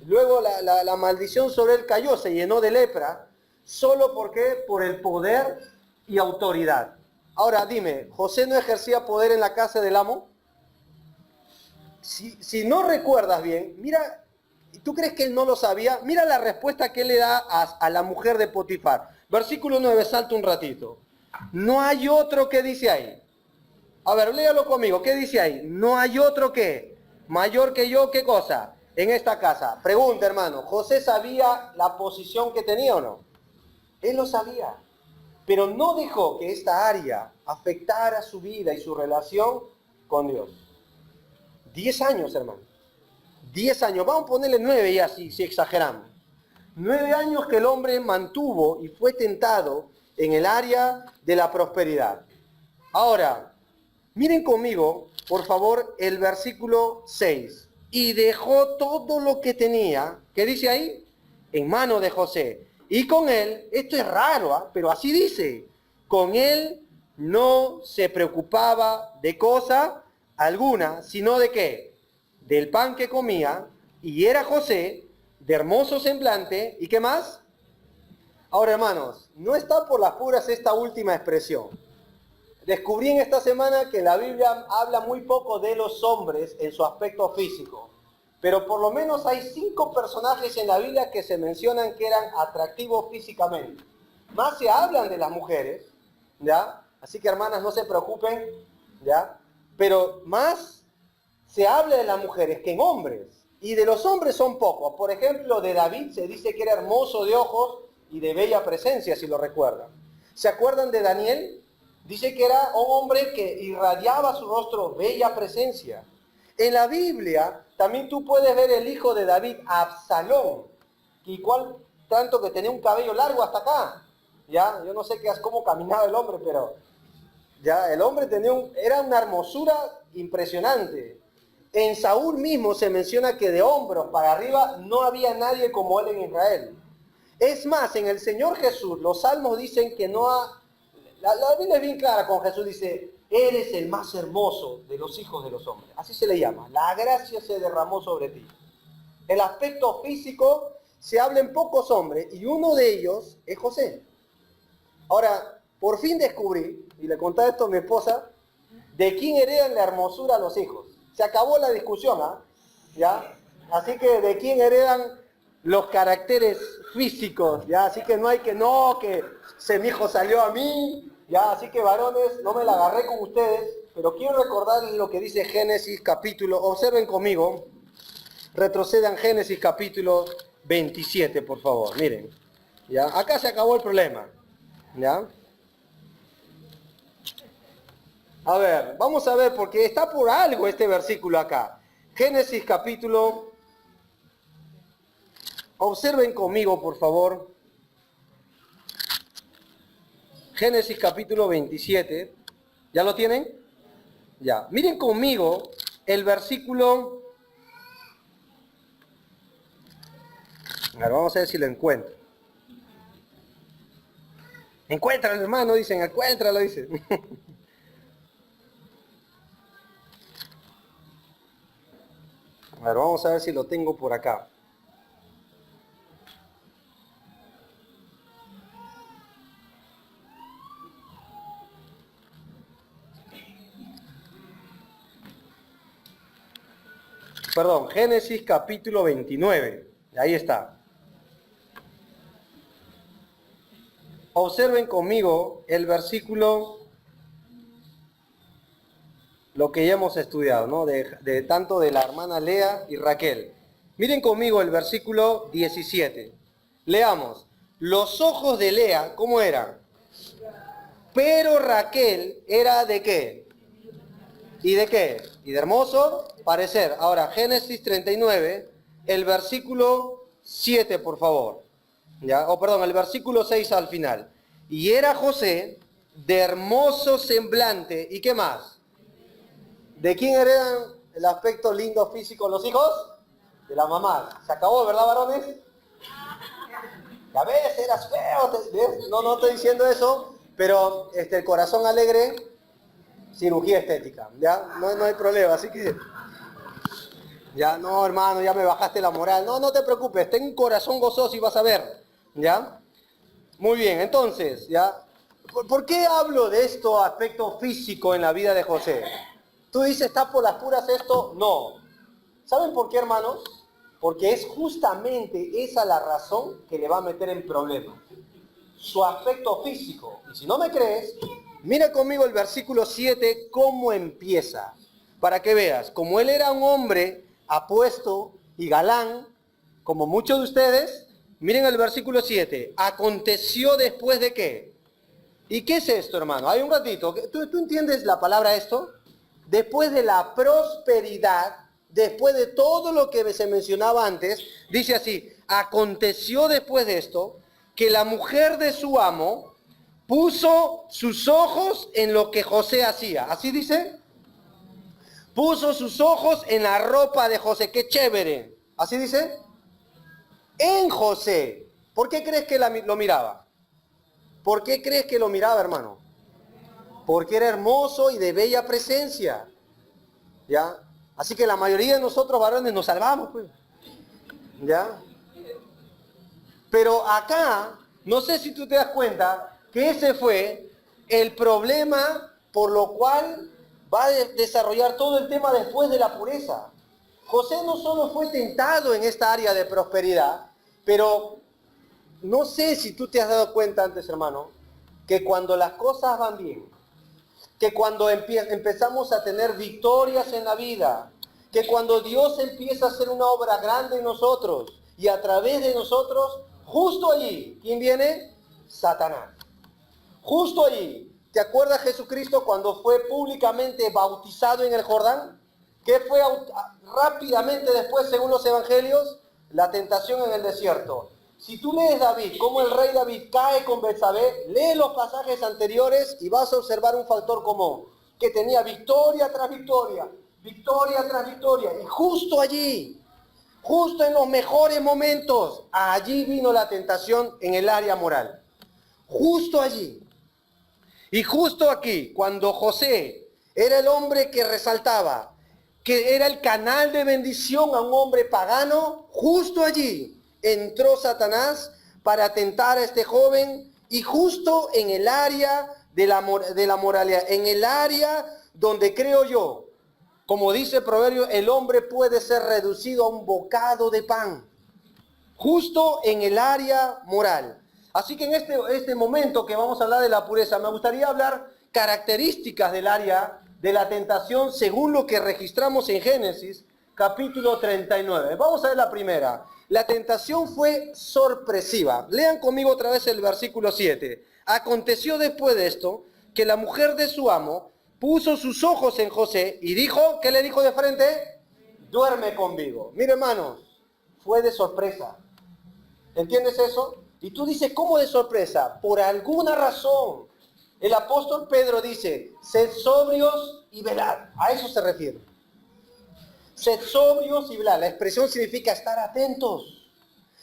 Luego la maldición sobre él cayó, se llenó de lepra, solo porque por el poder y autoridad. Ahora dime, ¿José no ejercía poder en la casa del amo? Si no recuerdas bien, mira, ¿tú crees que él no lo sabía? Mira la respuesta que él le da a la mujer de Potifar. Versículo 9, salta un ratito. No hay otro que dice ahí. A ver, léalo conmigo, ¿qué dice ahí? No hay otro que, mayor que yo, ¿qué cosa? En esta casa. Pregunta, hermano, ¿José sabía la posición que tenía o no? Él lo sabía, pero no dejó que esta área afectara su vida y su relación con Dios. 10 años, hermano. 10 años, vamos a ponerle 9 ya si exageramos. 9 años que el hombre mantuvo y fue tentado en el área de la prosperidad. Ahora, miren conmigo, por favor, el versículo 6. Y dejó todo lo que tenía, ¿qué dice ahí? En manos de José. Y con él, esto es raro, pero así dice, con él no se preocupaba de cosa alguna, sino de qué? Del pan que comía, y era José, de hermoso semblante, ¿y qué más? Ahora, hermanos, no está por las puras esta última expresión. Descubrí en esta semana que la Biblia habla muy poco de los hombres en su aspecto físico, pero por lo menos hay 5 personajes en la Biblia que se mencionan que eran atractivos físicamente. Más se hablan de las mujeres, ¿ya? Así que hermanas, no se preocupen, ¿ya? Pero más se habla de las mujeres que en hombres. Y de los hombres son pocos. Por ejemplo, de David se dice que era hermoso de ojos y de bella presencia, si lo recuerdan. ¿Se acuerdan de Daniel? Dice que era un hombre que irradiaba su rostro bella presencia. En la Biblia también tú puedes ver el hijo de David, Absalón, que igual tanto que tenía un cabello largo hasta acá. Ya, yo no sé cómo caminaba el hombre, pero ya el hombre era una hermosura impresionante. En Saúl mismo se menciona que de hombros para arriba no había nadie como él en Israel. Es más, en el Señor Jesús, los salmos dicen que la Biblia es bien clara con Jesús, dice, eres el más hermoso de los hijos de los hombres. Así se le llama, la gracia se derramó sobre ti. El aspecto físico se habla en pocos hombres y uno de ellos es José. Ahora, por fin descubrí, y le conté esto a mi esposa, de quién heredan la hermosura a los hijos. Se acabó la discusión, ¿ah? ¿Ya? Así que de quién heredan los caracteres físicos, ¿ya? Así que no hay que mi hijo salió a mí, ¿ya? Así que varones, no me la agarré con ustedes, pero quiero recordarles lo que dice Génesis capítulo, observen conmigo, retrocedan Génesis capítulo 27, por favor, miren, ¿ya? Acá se acabó el problema, ¿ya? A ver, vamos a ver, porque está por algo este versículo acá. Génesis capítulo, observen conmigo, por favor. Génesis capítulo 27. ¿Ya lo tienen? Ya. Miren conmigo el versículo. A ver, vamos a ver si lo encuentro. Encuéntralo, hermano, dicen, encuéntralo, dicen. A ver, vamos a ver si lo tengo por acá. Perdón, Génesis capítulo 29. Ahí está. Observen conmigo el versículo, lo que ya hemos estudiado, ¿no? De tanto de la hermana Lea y Raquel. Miren conmigo el versículo 17. Leamos. Los ojos de Lea, ¿cómo eran? Pero Raquel era ¿de qué? ¿Y de qué? ¿Y de hermoso parecer? Ahora, Génesis 39, el versículo 7, por favor. ¿Ya? O perdón, el versículo 6 al final. Y era José de hermoso semblante. ¿Y qué más? ¿De quién heredan el aspecto lindo físico los hijos? De la mamá. Se acabó, ¿verdad, varones? A veces eras feo. ¿Ves? No estoy diciendo eso, pero el corazón alegre, cirugía estética. ¿Ya? No hay problema, así que... Ya, no, hermano, ya me bajaste la moral. No te preocupes, ten un corazón gozoso y vas a ver. ¿Ya? Muy bien, entonces, ¿ya? ¿Por qué hablo de esto, aspecto físico en la vida de José? Tú dices, ¿está por las puras esto? No. ¿Saben por qué, hermanos? Porque es justamente esa la razón que le va a meter en problemas. Su aspecto físico. Y si no me crees, mira conmigo el versículo 7, cómo empieza. Para que veas, como él era un hombre apuesto y galán, como muchos de ustedes, miren el versículo 7. Aconteció después de qué. ¿Y qué es esto, hermano? Hay un ratito. ¿Tú entiendes la palabra esto? Después de la prosperidad, después de todo lo que se mencionaba antes, dice así, aconteció después de esto, que la mujer de su amo puso sus ojos en lo que José hacía. ¿Así dice? Puso sus ojos en la ropa de José. ¡Qué chévere! ¿Así dice? En José. ¿Por qué crees que lo miraba? ¿Por qué crees que lo miraba, hermano? Porque era hermoso y de bella presencia. ¿Ya? Así que la mayoría de nosotros varones nos salvamos, pues. ¿Ya? Pero acá, no sé si tú te das cuenta que ese fue el problema por lo cual va a desarrollar todo el tema después de la pureza. José no solo fue tentado en esta área de prosperidad, pero no sé si tú te has dado cuenta antes, hermano, que cuando las cosas van bien, que cuando empezamos a tener victorias en la vida, que cuando Dios empieza a hacer una obra grande en nosotros y a través de nosotros, justo allí, ¿quién viene? Satanás. Justo allí. ¿Te acuerdas Jesucristo cuando fue públicamente bautizado en el Jordán? ¿Qué fue rápidamente después, según los evangelios? La tentación en el desierto. Si tú lees David, cómo el rey David cae con Betsabé, lee los pasajes anteriores y vas a observar un factor común, que tenía victoria tras victoria, victoria tras victoria. Y justo allí, justo en los mejores momentos, allí vino la tentación en el área moral. Justo allí. Y justo aquí, cuando José era el hombre que resaltaba, que era el canal de bendición a un hombre pagano, justo allí entró Satanás para tentar a este joven y justo en el área de la moralidad, en el área donde creo yo, como dice el proverbio, el hombre puede ser reducido a un bocado de pan, justo en el área moral. Así que en este momento que vamos a hablar de la pureza, me gustaría hablar características del área de la tentación según lo que registramos en Génesis, capítulo 39. Vamos a ver la primera. La tentación fue sorpresiva. Lean conmigo otra vez el versículo 7. Aconteció después de esto que la mujer de su amo puso sus ojos en José y dijo, ¿qué le dijo de frente? Duerme conmigo. Mire, hermanos, fue de sorpresa. ¿Entiendes eso? Y tú dices, ¿cómo de sorpresa? Por alguna razón. El apóstol Pedro dice, sed sobrios y velad. A eso se refiere. Sed sobrios y velad. La expresión significa estar atentos.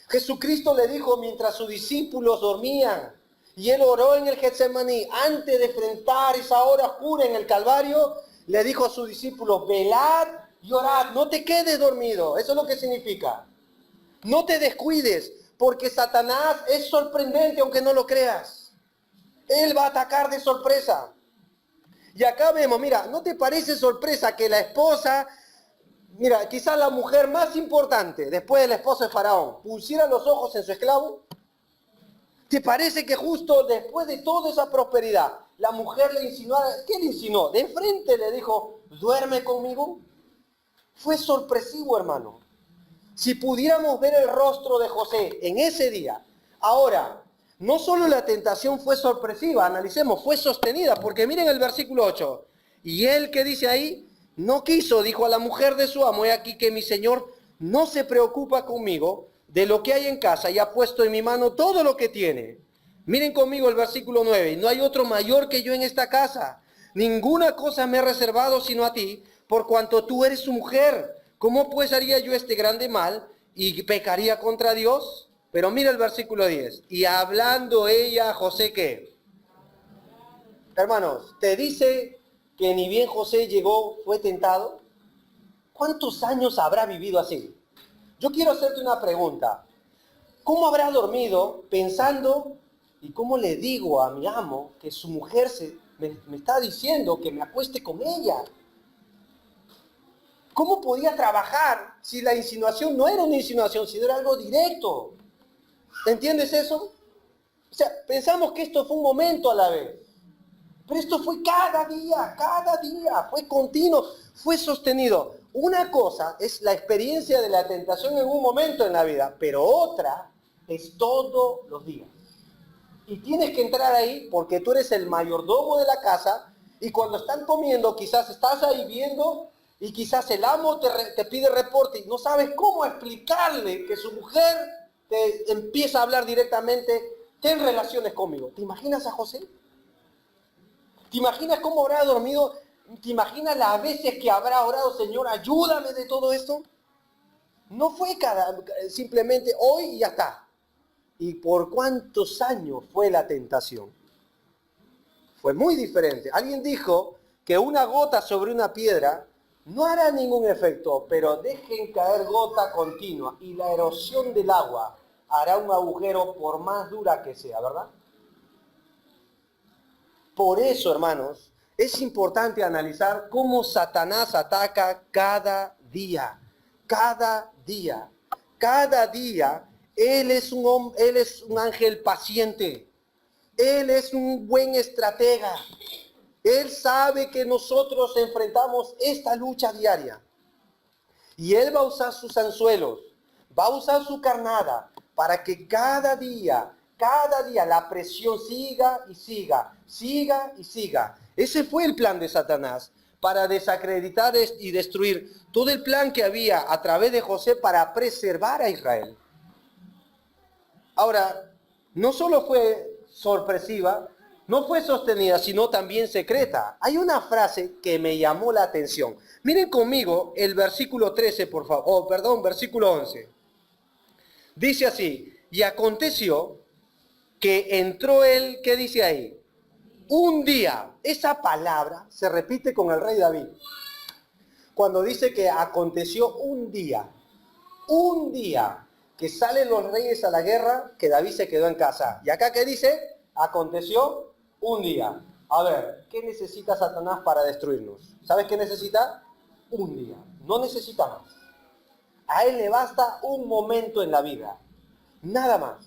Jesucristo le dijo mientras sus discípulos dormían, y él oró en el Getsemaní, antes de enfrentar esa hora oscura en el Calvario, le dijo a sus discípulos, velad y orad, no te quedes dormido. Eso es lo que significa. No te descuides, porque Satanás es sorprendente aunque no lo creas. Él va a atacar de sorpresa. Y acá vemos, mira, ¿no te parece sorpresa que la esposa, mira, quizás la mujer más importante después del esposo de Faraón, pusiera los ojos en su esclavo? ¿Te parece que justo después de toda esa prosperidad, la mujer le insinuó, ¿qué le insinuó? De frente le dijo, duerme conmigo. Fue sorpresivo, hermano. Si pudiéramos ver el rostro de José en ese día. Ahora, no solo la tentación fue sorpresiva, analicemos, fue sostenida, porque miren el versículo 8. Y él que dice ahí, no quiso, dijo a la mujer de su amo, he aquí que mi señor no se preocupa conmigo, de lo que hay en casa y ha puesto en mi mano todo lo que tiene. Miren conmigo el versículo 9. No hay otro mayor que yo en esta casa. Ninguna cosa me he reservado sino a ti, por cuanto tú eres su mujer. ¿Cómo pues haría yo este grande mal y pecaría contra Dios? Pero mira el versículo 10. Y hablando ella a José, ¿qué? Hermanos, te dice que ni bien José llegó, fue tentado. ¿Cuántos años habrá vivido así? Yo quiero hacerte una pregunta. ¿Cómo habrá dormido pensando, y cómo le digo a mi amo que su mujer me está diciendo que me acueste con ella? ¿Cómo podía trabajar si la insinuación no era una insinuación, sino era algo directo? ¿Entiendes eso? O sea, pensamos que esto fue un momento a la vez. Pero esto fue cada día, fue continuo, fue sostenido. Una cosa es la experiencia de la tentación en un momento en la vida, pero otra es todos los días. Y tienes que entrar ahí porque tú eres el mayordomo de la casa y cuando están comiendo quizás estás ahí viendo y quizás el amo te pide reporte y no sabes cómo explicarle que su mujer te empieza a hablar directamente, ten relaciones conmigo. ¿Te imaginas a José? ¿Te imaginas cómo habrá dormido? ¿Te imaginas las veces que habrá orado, Señor, ayúdame de todo esto? No fue simplemente hoy y ya está. ¿Y por cuántos años fue la tentación? Fue muy diferente. Alguien dijo que una gota sobre una piedra no hará ningún efecto, pero dejen caer gota continua y la erosión del agua hará un agujero por más dura que sea, ¿verdad? Por eso, hermanos, es importante analizar cómo Satanás ataca cada día. Cada día. Cada día, él es un ángel paciente. Él es un buen estratega. Él sabe que nosotros enfrentamos esta lucha diaria. Y él va a usar sus anzuelos, va a usar su carnada para que cada día la presión siga y siga, siga y siga. Ese fue el plan de Satanás para desacreditar y destruir todo el plan que había a través de José para preservar a Israel. Ahora, no solo fue sorpresiva, no fue sostenida, sino también secreta. Hay una frase que me llamó la atención. Miren conmigo el versículo 13, por favor. Versículo 11. Dice así, y aconteció que entró él, ¿qué dice ahí? Un día. Esa palabra se repite con el rey David. Cuando dice que aconteció un día que salen los reyes a la guerra, que David se quedó en casa. Y acá, ¿qué dice? Aconteció un día. A ver, ¿qué necesita Satanás para destruirnos? ¿Sabes qué necesita? Un día. No necesita más. A él le basta un momento en la vida. Nada más.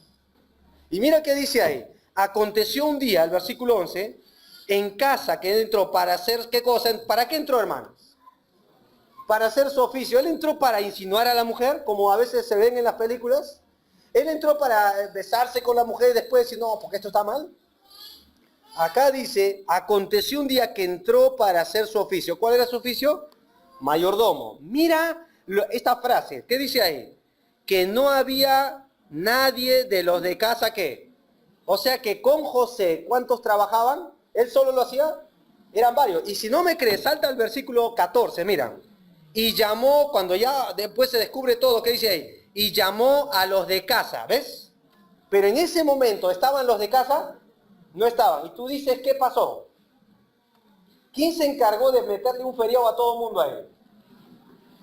Y mira qué dice ahí. Aconteció un día, el versículo 11, en casa que entró para hacer, ¿qué cosa? ¿Para qué entró, hermanos? Para hacer su oficio. Él entró para insinuar a la mujer, como a veces se ven en las películas. Él entró para besarse con la mujer y después decir, no, porque esto está mal. Acá dice, aconteció un día que entró para hacer su oficio. ¿Cuál era su oficio? Mayordomo. Mira esta frase, ¿qué dice ahí? Que no había nadie de los de casa que. O sea que con José, ¿cuántos trabajaban? ¿Él solo lo hacía? Eran varios. Y si no me crees, salta al versículo 14, mira. Y llamó, cuando ya después se descubre todo, ¿qué dice ahí? Y llamó a los de casa, ¿ves? Pero en ese momento, ¿estaban los de casa? No estaban. Y tú dices, ¿qué pasó? ¿Quién se encargó de meterle un feriado a todo el mundo ahí?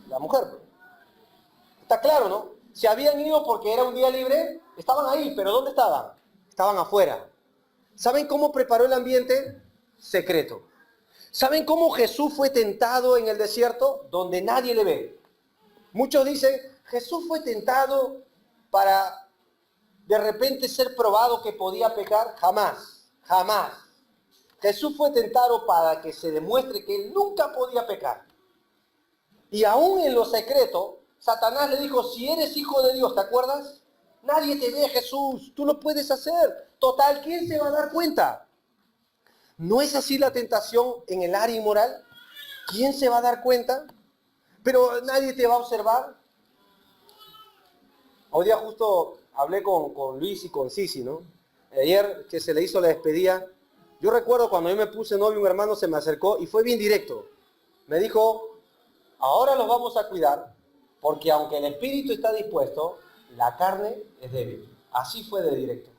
La mujer. Está claro, ¿no? Se habían ido porque era un día libre, estaban ahí, pero ¿dónde estaban? Estaban afuera. ¿Saben cómo preparó el ambiente? Secreto. ¿Saben cómo Jesús fue tentado en el desierto? Donde nadie le ve. Muchos dicen, Jesús fue tentado para de repente ser probado que podía pecar. Jamás, jamás. Jesús fue tentado para que se demuestre que él nunca podía pecar. Y aún en lo secreto, Satanás le dijo, si eres hijo de Dios, ¿te acuerdas? Nadie te ve, Jesús, tú lo puedes hacer. Total, ¿quién se va a dar cuenta? ¿No es así la tentación en el área inmoral? ¿Quién se va a dar cuenta? Pero nadie te va a observar. Hoy día justo hablé con Luis y con Sisi, ¿no? Ayer que se le hizo la despedida, yo recuerdo cuando yo me puse novio, un hermano se me acercó y fue bien directo. Me dijo, ahora los vamos a cuidar, porque aunque el espíritu está dispuesto, la carne es débil. Así fue de directo.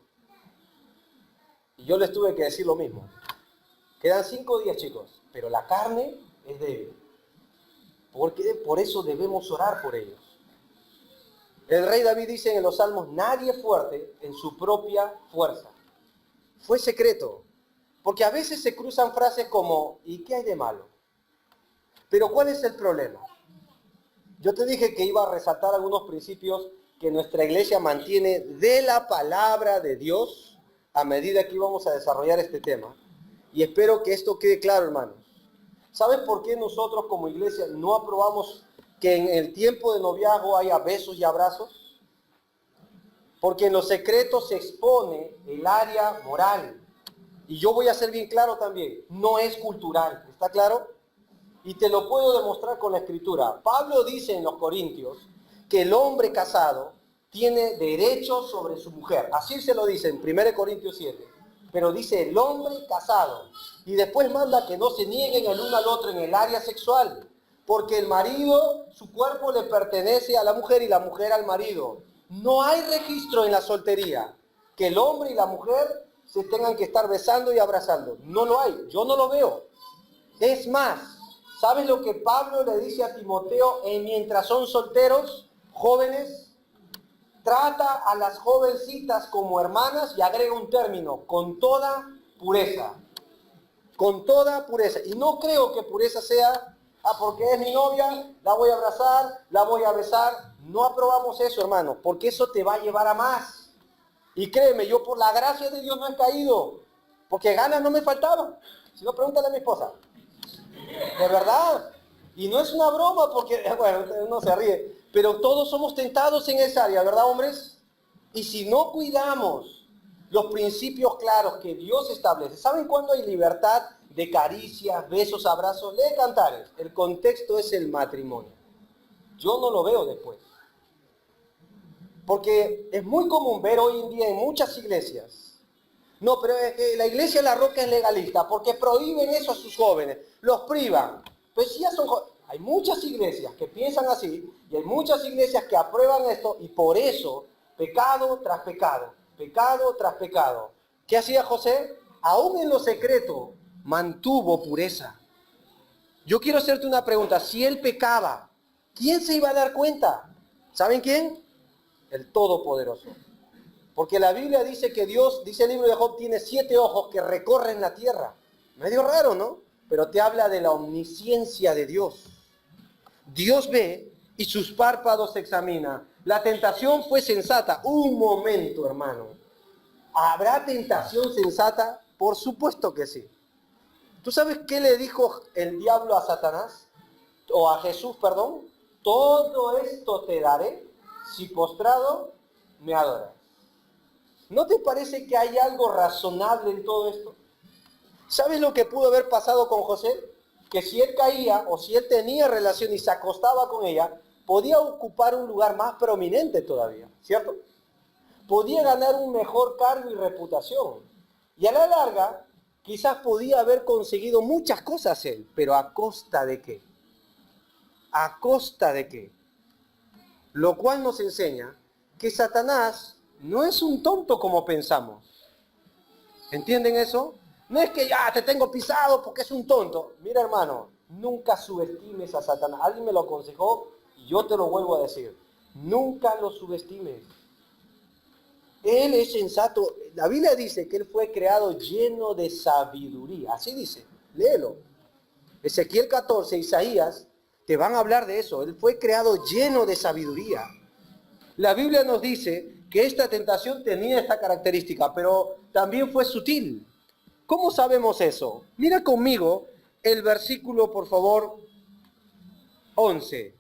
Y yo les tuve que decir lo mismo. Quedan 5 días, chicos, pero la carne es débil. Porque por eso debemos orar por ellos. El rey David dice en los Salmos, nadie es fuerte en su propia fuerza. Fue secreto. Porque a veces se cruzan frases como, ¿y qué hay de malo? Pero ¿cuál es el problema? Yo te dije que iba a resaltar algunos principios que nuestra iglesia mantiene de la palabra de Dios a medida que íbamos a desarrollar este tema. Y espero que esto quede claro, hermanos. ¿Sabes por qué nosotros como iglesia no aprobamos que en el tiempo de noviazgo haya besos y abrazos? Porque en los secretos se expone el área moral. Y yo voy a ser bien claro también, no es cultural, ¿está claro? Y te lo puedo demostrar con la escritura. Pablo dice en los Corintios que el hombre casado tiene derechos sobre su mujer. Así se lo dice en 1 Corintios 7. Pero dice el hombre casado. Y después manda que no se nieguen el uno al otro en el área sexual. Porque el marido, su cuerpo le pertenece a la mujer y la mujer al marido. No hay registro en la soltería que el hombre y la mujer se tengan que estar besando y abrazando. No lo hay, yo no lo veo. Es más, ¿sabes lo que Pablo le dice a Timoteo mientras son solteros, jóvenes? Trata a las jovencitas como hermanas y agrega un término, con toda pureza. Con toda pureza. Y no creo que pureza sea, porque es mi novia, la voy a abrazar, la voy a besar. No aprobamos eso, hermano, porque eso te va a llevar a más. Y créeme, yo por la gracia de Dios no he caído, porque ganas no me faltaban. Si no, pregúntale a mi esposa. De verdad. Y no es una broma porque, bueno, uno se ríe, pero todos somos tentados en esa área, ¿verdad, hombres? Y si no cuidamos los principios claros que Dios establece, ¿saben cuándo hay libertad de caricias, besos, abrazos? Lee Cantares. El contexto es el matrimonio. Yo no lo veo después. Porque es muy común ver hoy en día en muchas iglesias. No, pero es que la iglesia de La Roca es legalista porque prohíben eso a sus jóvenes, los privan. Pues si ya son jóvenes. Hay muchas iglesias que piensan así y hay muchas iglesias que aprueban esto y por eso, pecado tras pecado, pecado tras pecado. ¿Qué hacía José? Aún en lo secreto, mantuvo pureza. Yo quiero hacerte una pregunta. Si él pecaba, ¿quién se iba a dar cuenta? ¿Saben quién? El Todopoderoso. Porque la Biblia dice que Dios, dice el libro de Job, tiene 7 ojos que recorren la tierra. Medio raro, ¿no? Pero te habla de la omnisciencia de Dios. Dios ve y sus párpados examina. La tentación fue sensata. Un momento, hermano. ¿Habrá tentación sensata? Por supuesto que sí. ¿Tú sabes qué le dijo el diablo a Satanás? O a Jesús, perdón. Todo esto te daré si postrado me adoras. ¿No te parece que hay algo razonable en todo esto? ¿Sabes lo que pudo haber pasado con José? Que si él caía o si él tenía relación y se acostaba con ella, podía ocupar un lugar más prominente todavía, ¿cierto? Podía ganar un mejor cargo y reputación. Y a la larga, quizás podía haber conseguido muchas cosas él, pero ¿a costa de qué? ¿A costa de qué? Lo cual nos enseña que Satanás no es un tonto como pensamos. ¿Entienden eso? No es que ya te tengo pisado porque es un tonto. Mira, hermano, nunca subestimes a Satanás. Alguien me lo aconsejó y yo te lo vuelvo a decir. Nunca lo subestimes. Él es sensato. La Biblia dice que él fue creado lleno de sabiduría. Así dice. Léelo. Ezequiel 14, Isaías, te van a hablar de eso. Él fue creado lleno de sabiduría. La Biblia nos dice que esta tentación tenía esta característica, pero también fue sutil. ¿Cómo sabemos eso? Mira conmigo el versículo, por favor, 11.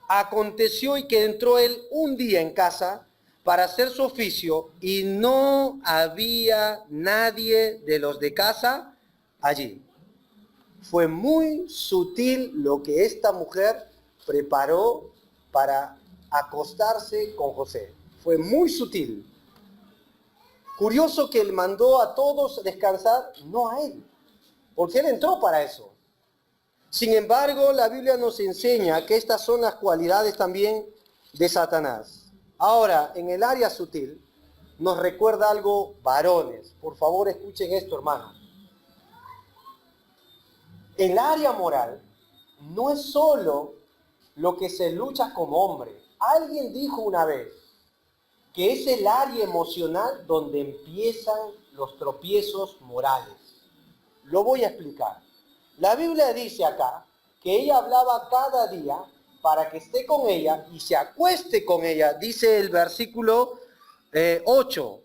Aconteció y que entró él un día en casa para hacer su oficio y no había nadie de los de casa allí. Fue muy sutil lo que esta mujer preparó para acostarse con José. fue muy sutil. Curioso que él mandó a todos descansar, no a él, porque él entró para eso. Sin embargo, la Biblia nos enseña que estas son las cualidades también de Satanás. Ahora, en el área sutil, nos recuerda algo, varones. Por favor, escuchen esto, hermanos. El área moral no es solo lo que se lucha como hombre. Alguien dijo una vez que es el área emocional donde empiezan los tropiezos morales. Lo voy a explicar. La Biblia dice acá que ella hablaba cada día para que esté con ella y se acueste con ella, dice el versículo 8,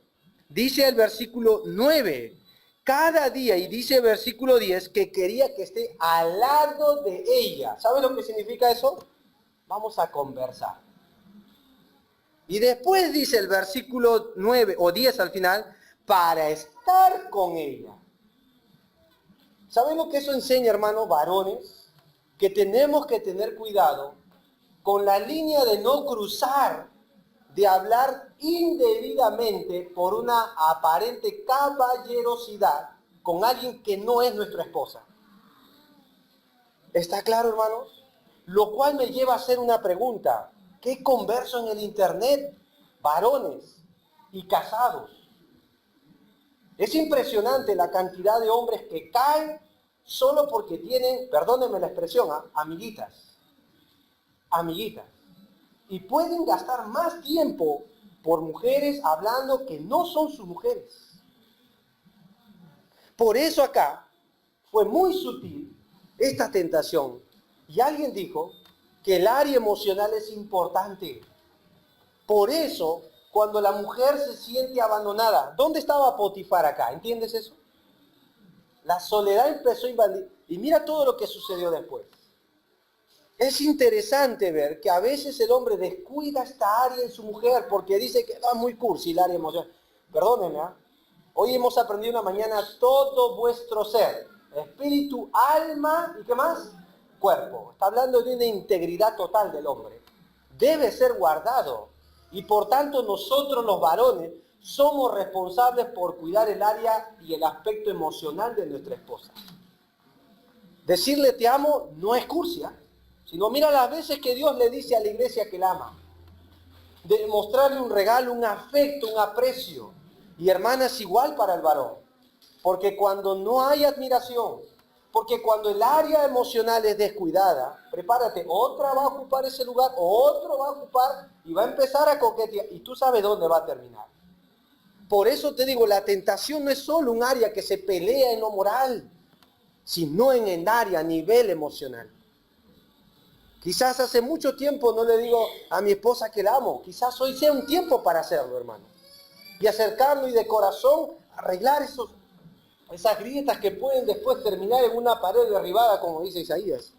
dice el versículo 9, cada día, y dice el versículo 10 que quería que esté al lado de ella. ¿Sabe lo que significa eso? Vamos a conversar. Y después dice el versículo 9 o 10 al final, para estar con ella. ¿Saben lo que eso enseña, hermanos, varones? Que tenemos que tener cuidado con la línea de no cruzar, de hablar indebidamente por una aparente caballerosidad con alguien que no es nuestra esposa. ¿Está claro, hermanos? Lo cual me lleva a hacer una pregunta. ¿Qué converso en el internet? Varones y casados. Es impresionante la cantidad de hombres que caen solo porque tienen, perdónenme la expresión, amiguitas. Amiguitas. Y pueden gastar más tiempo por mujeres hablando que no son sus mujeres. Por eso acá fue muy sutil esta tentación. Y alguien dijo que el área emocional es importante. Por eso, cuando la mujer se siente abandonada, ¿dónde estaba Potifar acá? ¿Entiendes eso? La soledad empezó a invadir. Y mira todo lo que sucedió después. Es interesante ver que a veces el hombre descuida esta área en su mujer porque dice que no, es muy cursi el área emocional. Perdónenme, ¿eh? Hoy hemos aprendido una mañana todo vuestro ser, espíritu, alma y ¿qué más? Cuerpo. Está hablando de una integridad total del hombre. Debe ser guardado. Y por tanto nosotros los varones somos responsables por cuidar el área y el aspecto emocional de nuestra esposa. Decirle te amo no es cursia, sino mira las veces que Dios le dice a la iglesia que la ama. De mostrarle un regalo, un afecto, un aprecio. Y hermanas, igual para el varón. Porque cuando no hay admiración, porque cuando el área emocional es descuidada, prepárate, otra va a ocupar ese lugar, otro va a ocupar y va a empezar a coquetear. Y tú sabes dónde va a terminar. Por eso te digo, la tentación no es solo un área que se pelea en lo moral, sino en el área a nivel emocional. Quizás hace mucho tiempo no le digo a mi esposa que la amo. Quizás hoy sea un tiempo para hacerlo, hermano. Y acercarnos y de corazón arreglar esas grietas que pueden después terminar en una pared derribada, como dice Isaías.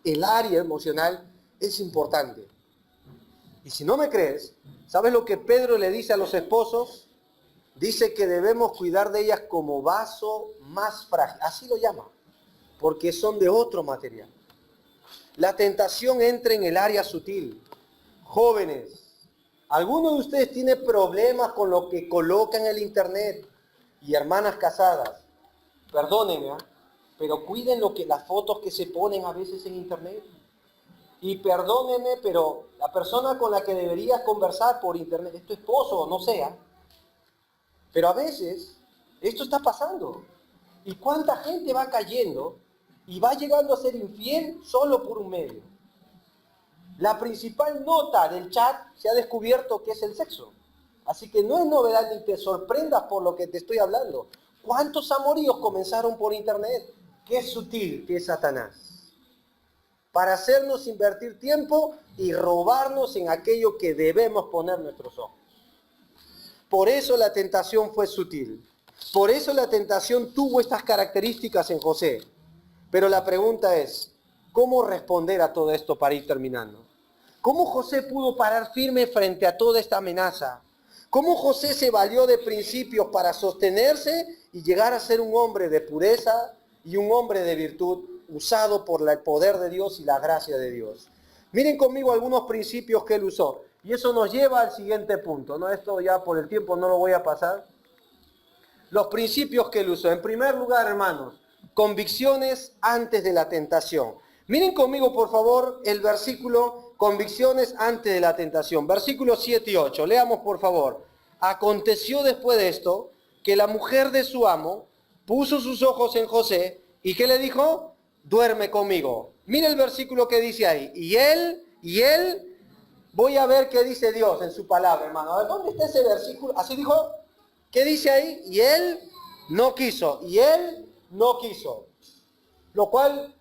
El área emocional es importante. Y si no me crees, ¿sabes lo que Pedro le dice a los esposos? Dice que debemos cuidar de ellas como vaso más frágil. Así lo llama. Porque son de otro material. La tentación entra en el área sutil. Jóvenes, ¿alguno de ustedes tiene problemas con lo que coloca en el internet? Y hermanas casadas, perdónenme, pero cuiden las fotos que se ponen a veces en internet. Y perdónenme, pero la persona con la que deberías conversar por internet es tu esposo, no sea. Pero a veces esto está pasando. ¿Y cuánta gente va cayendo y va llegando a ser infiel solo por un medio? La principal nota del chat se ha descubierto que es el sexo. Así que no es novedad ni te sorprendas por lo que te estoy hablando. ¿Cuántos amoríos comenzaron por internet? Qué sutil que es Satanás. Para hacernos invertir tiempo y robarnos en aquello que debemos poner nuestros ojos. Por eso la tentación fue sutil. Por eso la tentación tuvo estas características en José. Pero la pregunta es, ¿cómo responder a todo esto para ir terminando? ¿Cómo José pudo parar firme frente a toda esta amenaza? ¿Cómo José se valió de principios para sostenerse y llegar a ser un hombre de pureza y un hombre de virtud usado por el poder de Dios y la gracia de Dios? Miren conmigo algunos principios que él usó. Y eso nos lleva al siguiente punto, ¿no? Esto ya por el tiempo no lo voy a pasar. Los principios que él usó. En primer lugar, hermanos, convicciones antes de la tentación. Miren conmigo, por favor, el versículo convicciones antes de la tentación. Versículos 7 y 8. Leamos, por favor. Aconteció después de esto que la mujer de su amo puso sus ojos en José y ¿qué le dijo? Duerme conmigo. Mira el versículo que dice ahí. Y él, voy a ver qué dice Dios en su palabra, hermano. A ver, ¿dónde está ese versículo? Así dijo. ¿Qué dice ahí? Y él no quiso. Y él no quiso. Lo cual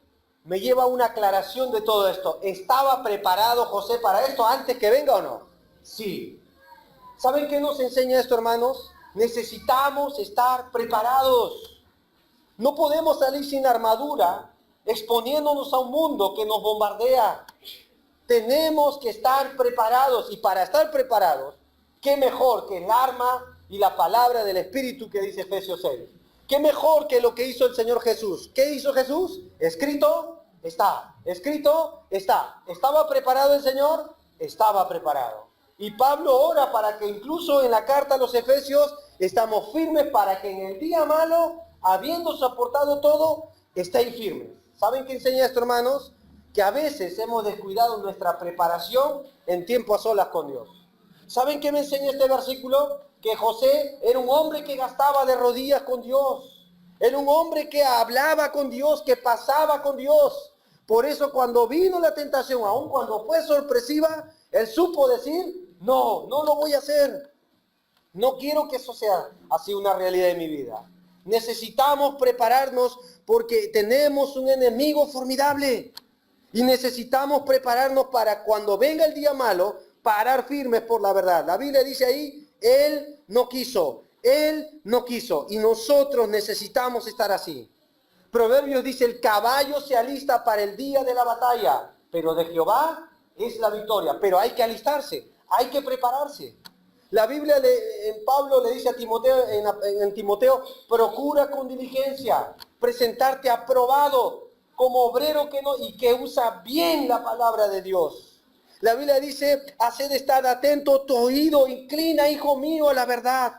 me lleva a una aclaración de todo esto. ¿Estaba preparado José para esto antes que venga o no? Sí. ¿Saben qué nos enseña esto, hermanos? Necesitamos estar preparados. No podemos salir sin armadura, exponiéndonos a un mundo que nos bombardea. Tenemos que estar preparados. Y para estar preparados, ¿qué mejor que el arma y la palabra del Espíritu que dice Efesios 6? ¿Qué mejor que lo que hizo el Señor Jesús? ¿Qué hizo Jesús? Escrito está. Escrito está. ¿Estaba preparado el Señor? Estaba preparado. Y Pablo ora para que incluso en la carta a los Efesios estamos firmes para que en el día malo, habiendo soportado todo, estéis firmes. ¿Saben qué enseña esto, hermanos? Que a veces hemos descuidado nuestra preparación en tiempo a solas con Dios. ¿Saben qué me enseña este versículo? Que José era un hombre que gastaba de rodillas con Dios. Era un hombre que hablaba con Dios, que pasaba con Dios. Por eso cuando vino la tentación, aun cuando fue sorpresiva, él supo decir, no lo voy a hacer. No quiero que eso sea así una realidad de mi vida. Necesitamos prepararnos porque tenemos un enemigo formidable. Y necesitamos prepararnos para cuando venga el día malo, parar firmes por la verdad. La Biblia dice ahí, él no quiso. Y nosotros necesitamos estar así. Proverbios dice, el caballo se alista para el día de la batalla, pero de Jehová es la victoria. Pero hay que alistarse, hay que prepararse. La Biblia, Pablo le dice a Timoteo, en Timoteo, procura con diligencia presentarte aprobado como obrero que usa bien la palabra de Dios. La Biblia dice, haced estar atento tu oído, inclina, hijo mío, a la verdad,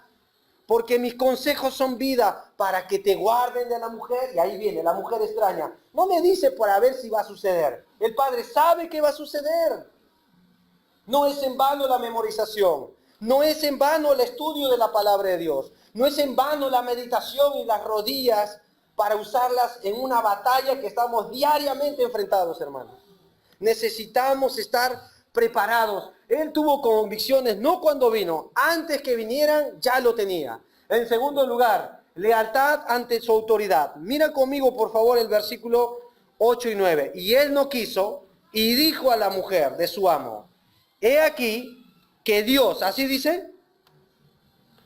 porque mis consejos son vida, para que te guarden de la mujer. Y ahí viene, la mujer extraña. No me dice para ver si va a suceder. El Padre sabe que va a suceder. No es en vano la memorización. No es en vano el estudio de la palabra de Dios. No es en vano la meditación y las rodillas para usarlas en una batalla que estamos diariamente enfrentados, hermanos. Necesitamos estar preparados. Él tuvo convicciones no cuando vino, antes que vinieran ya lo tenía. En segundo lugar, lealtad ante su autoridad. Mira conmigo por favor el versículo 8 y 9. Y él no quiso y dijo a la mujer de su amo, he aquí que Dios, así dice.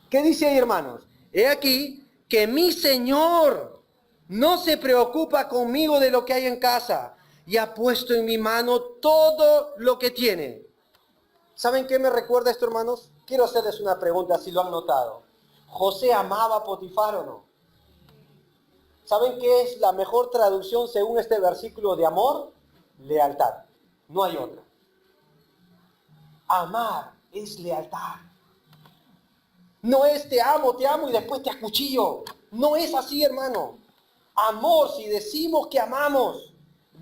¿Qué dice ahí, hermanos? He aquí que mi Señor no se preocupa conmigo de lo que hay en casa y ha puesto en mi mano todo lo que tiene. ¿Saben qué me recuerda esto, hermanos? Quiero hacerles una pregunta, si lo han notado. ¿José amaba a Potifar o no? ¿Saben qué es la mejor traducción según este versículo de amor? Lealtad. No hay otra. Amar es lealtad. No es te amo y después te acuchillo. No es así, hermano. Amor, si decimos que amamos,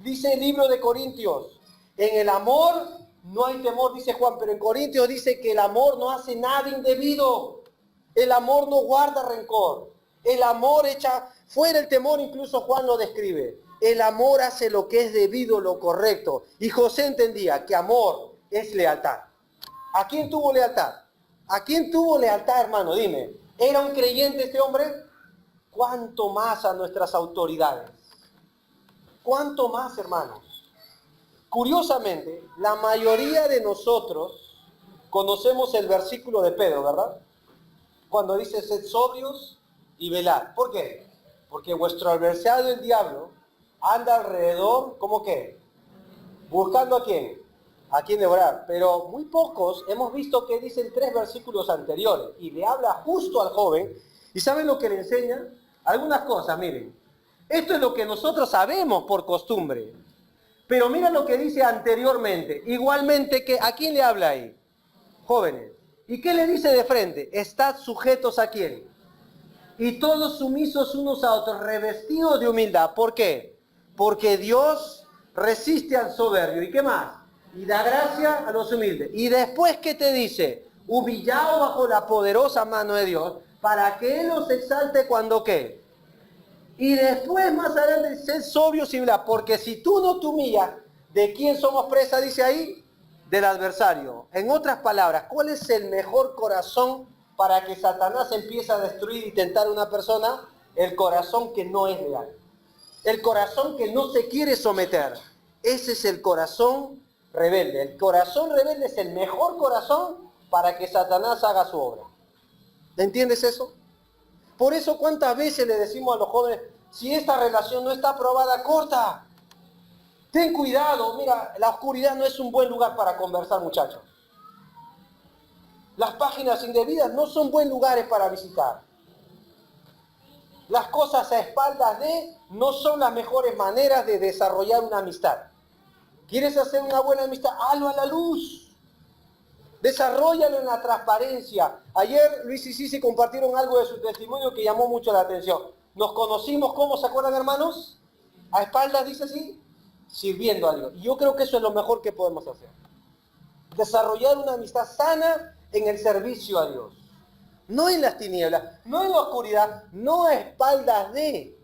dice el libro de Corintios, en el amor no hay temor, dice Juan, pero en Corintios dice que el amor no hace nada indebido. El amor no guarda rencor. El amor echa fuera el temor, incluso Juan lo describe. El amor hace lo que es debido, lo correcto. Y José entendía que amor es lealtad. ¿A quién tuvo lealtad? ¿A quién tuvo lealtad, hermano? Dime. ¿Era un creyente este hombre? ¿Cuánto más a nuestras autoridades? ¿Cuánto más, hermanos? Curiosamente, la mayoría de nosotros conocemos el versículo de Pedro, ¿verdad? Cuando dice, sed sobrios y velad. ¿Por qué? Porque vuestro adversario, el diablo, anda alrededor, ¿cómo qué? Buscando a quién. A quién devorar. Pero muy pocos hemos visto que dicen 3 versículos anteriores y le habla justo al joven. ¿Y saben lo que le enseña? Algunas cosas, miren. Esto es lo que nosotros sabemos por costumbre. Pero mira lo que dice anteriormente. Igualmente, que ¿a quién le habla ahí? jóvenes. ¿Y qué le dice de frente? Estad sujetos ¿a quién? Y todos sumisos unos a otros, revestidos de humildad. ¿Por qué? Porque Dios resiste al soberbio. ¿Y qué más? Y da gracia a los humildes. Y después, ¿qué te dice? Humillado bajo la poderosa mano de Dios, para que Él los exalte cuando ¿qué? Y después, más adelante, ser sobrio sin hablar. Porque si tú no te humillas, ¿de quién somos presa? Dice ahí, del adversario. En otras palabras, ¿cuál es el mejor corazón para que Satanás empiece a destruir y tentar a una persona? El corazón que no es leal. El corazón que no se quiere someter. Ese es el corazón rebelde. El corazón rebelde es el mejor corazón para que Satanás haga su obra. ¿Entiendes eso? Por eso, ¿cuántas veces le decimos a los jóvenes, si esta relación no está aprobada, corta? Ten cuidado, mira, la oscuridad no es un buen lugar para conversar, muchachos. Las páginas indebidas no son buen lugares para visitar. Las cosas a espaldas de no son las mejores maneras de desarrollar una amistad. ¿Quieres hacer una buena amistad? Hazlo a la luz. Desarróllalo en la transparencia. Ayer Luis y Cici compartieron algo de su testimonio que llamó mucho la atención. Nos conocimos, ¿cómo se acuerdan, hermanos? A espaldas, dice así, sirviendo a Dios. Y yo creo que eso es lo mejor que podemos hacer. Desarrollar una amistad sana en el servicio a Dios. No en las tinieblas, no en la oscuridad, no a espaldas de.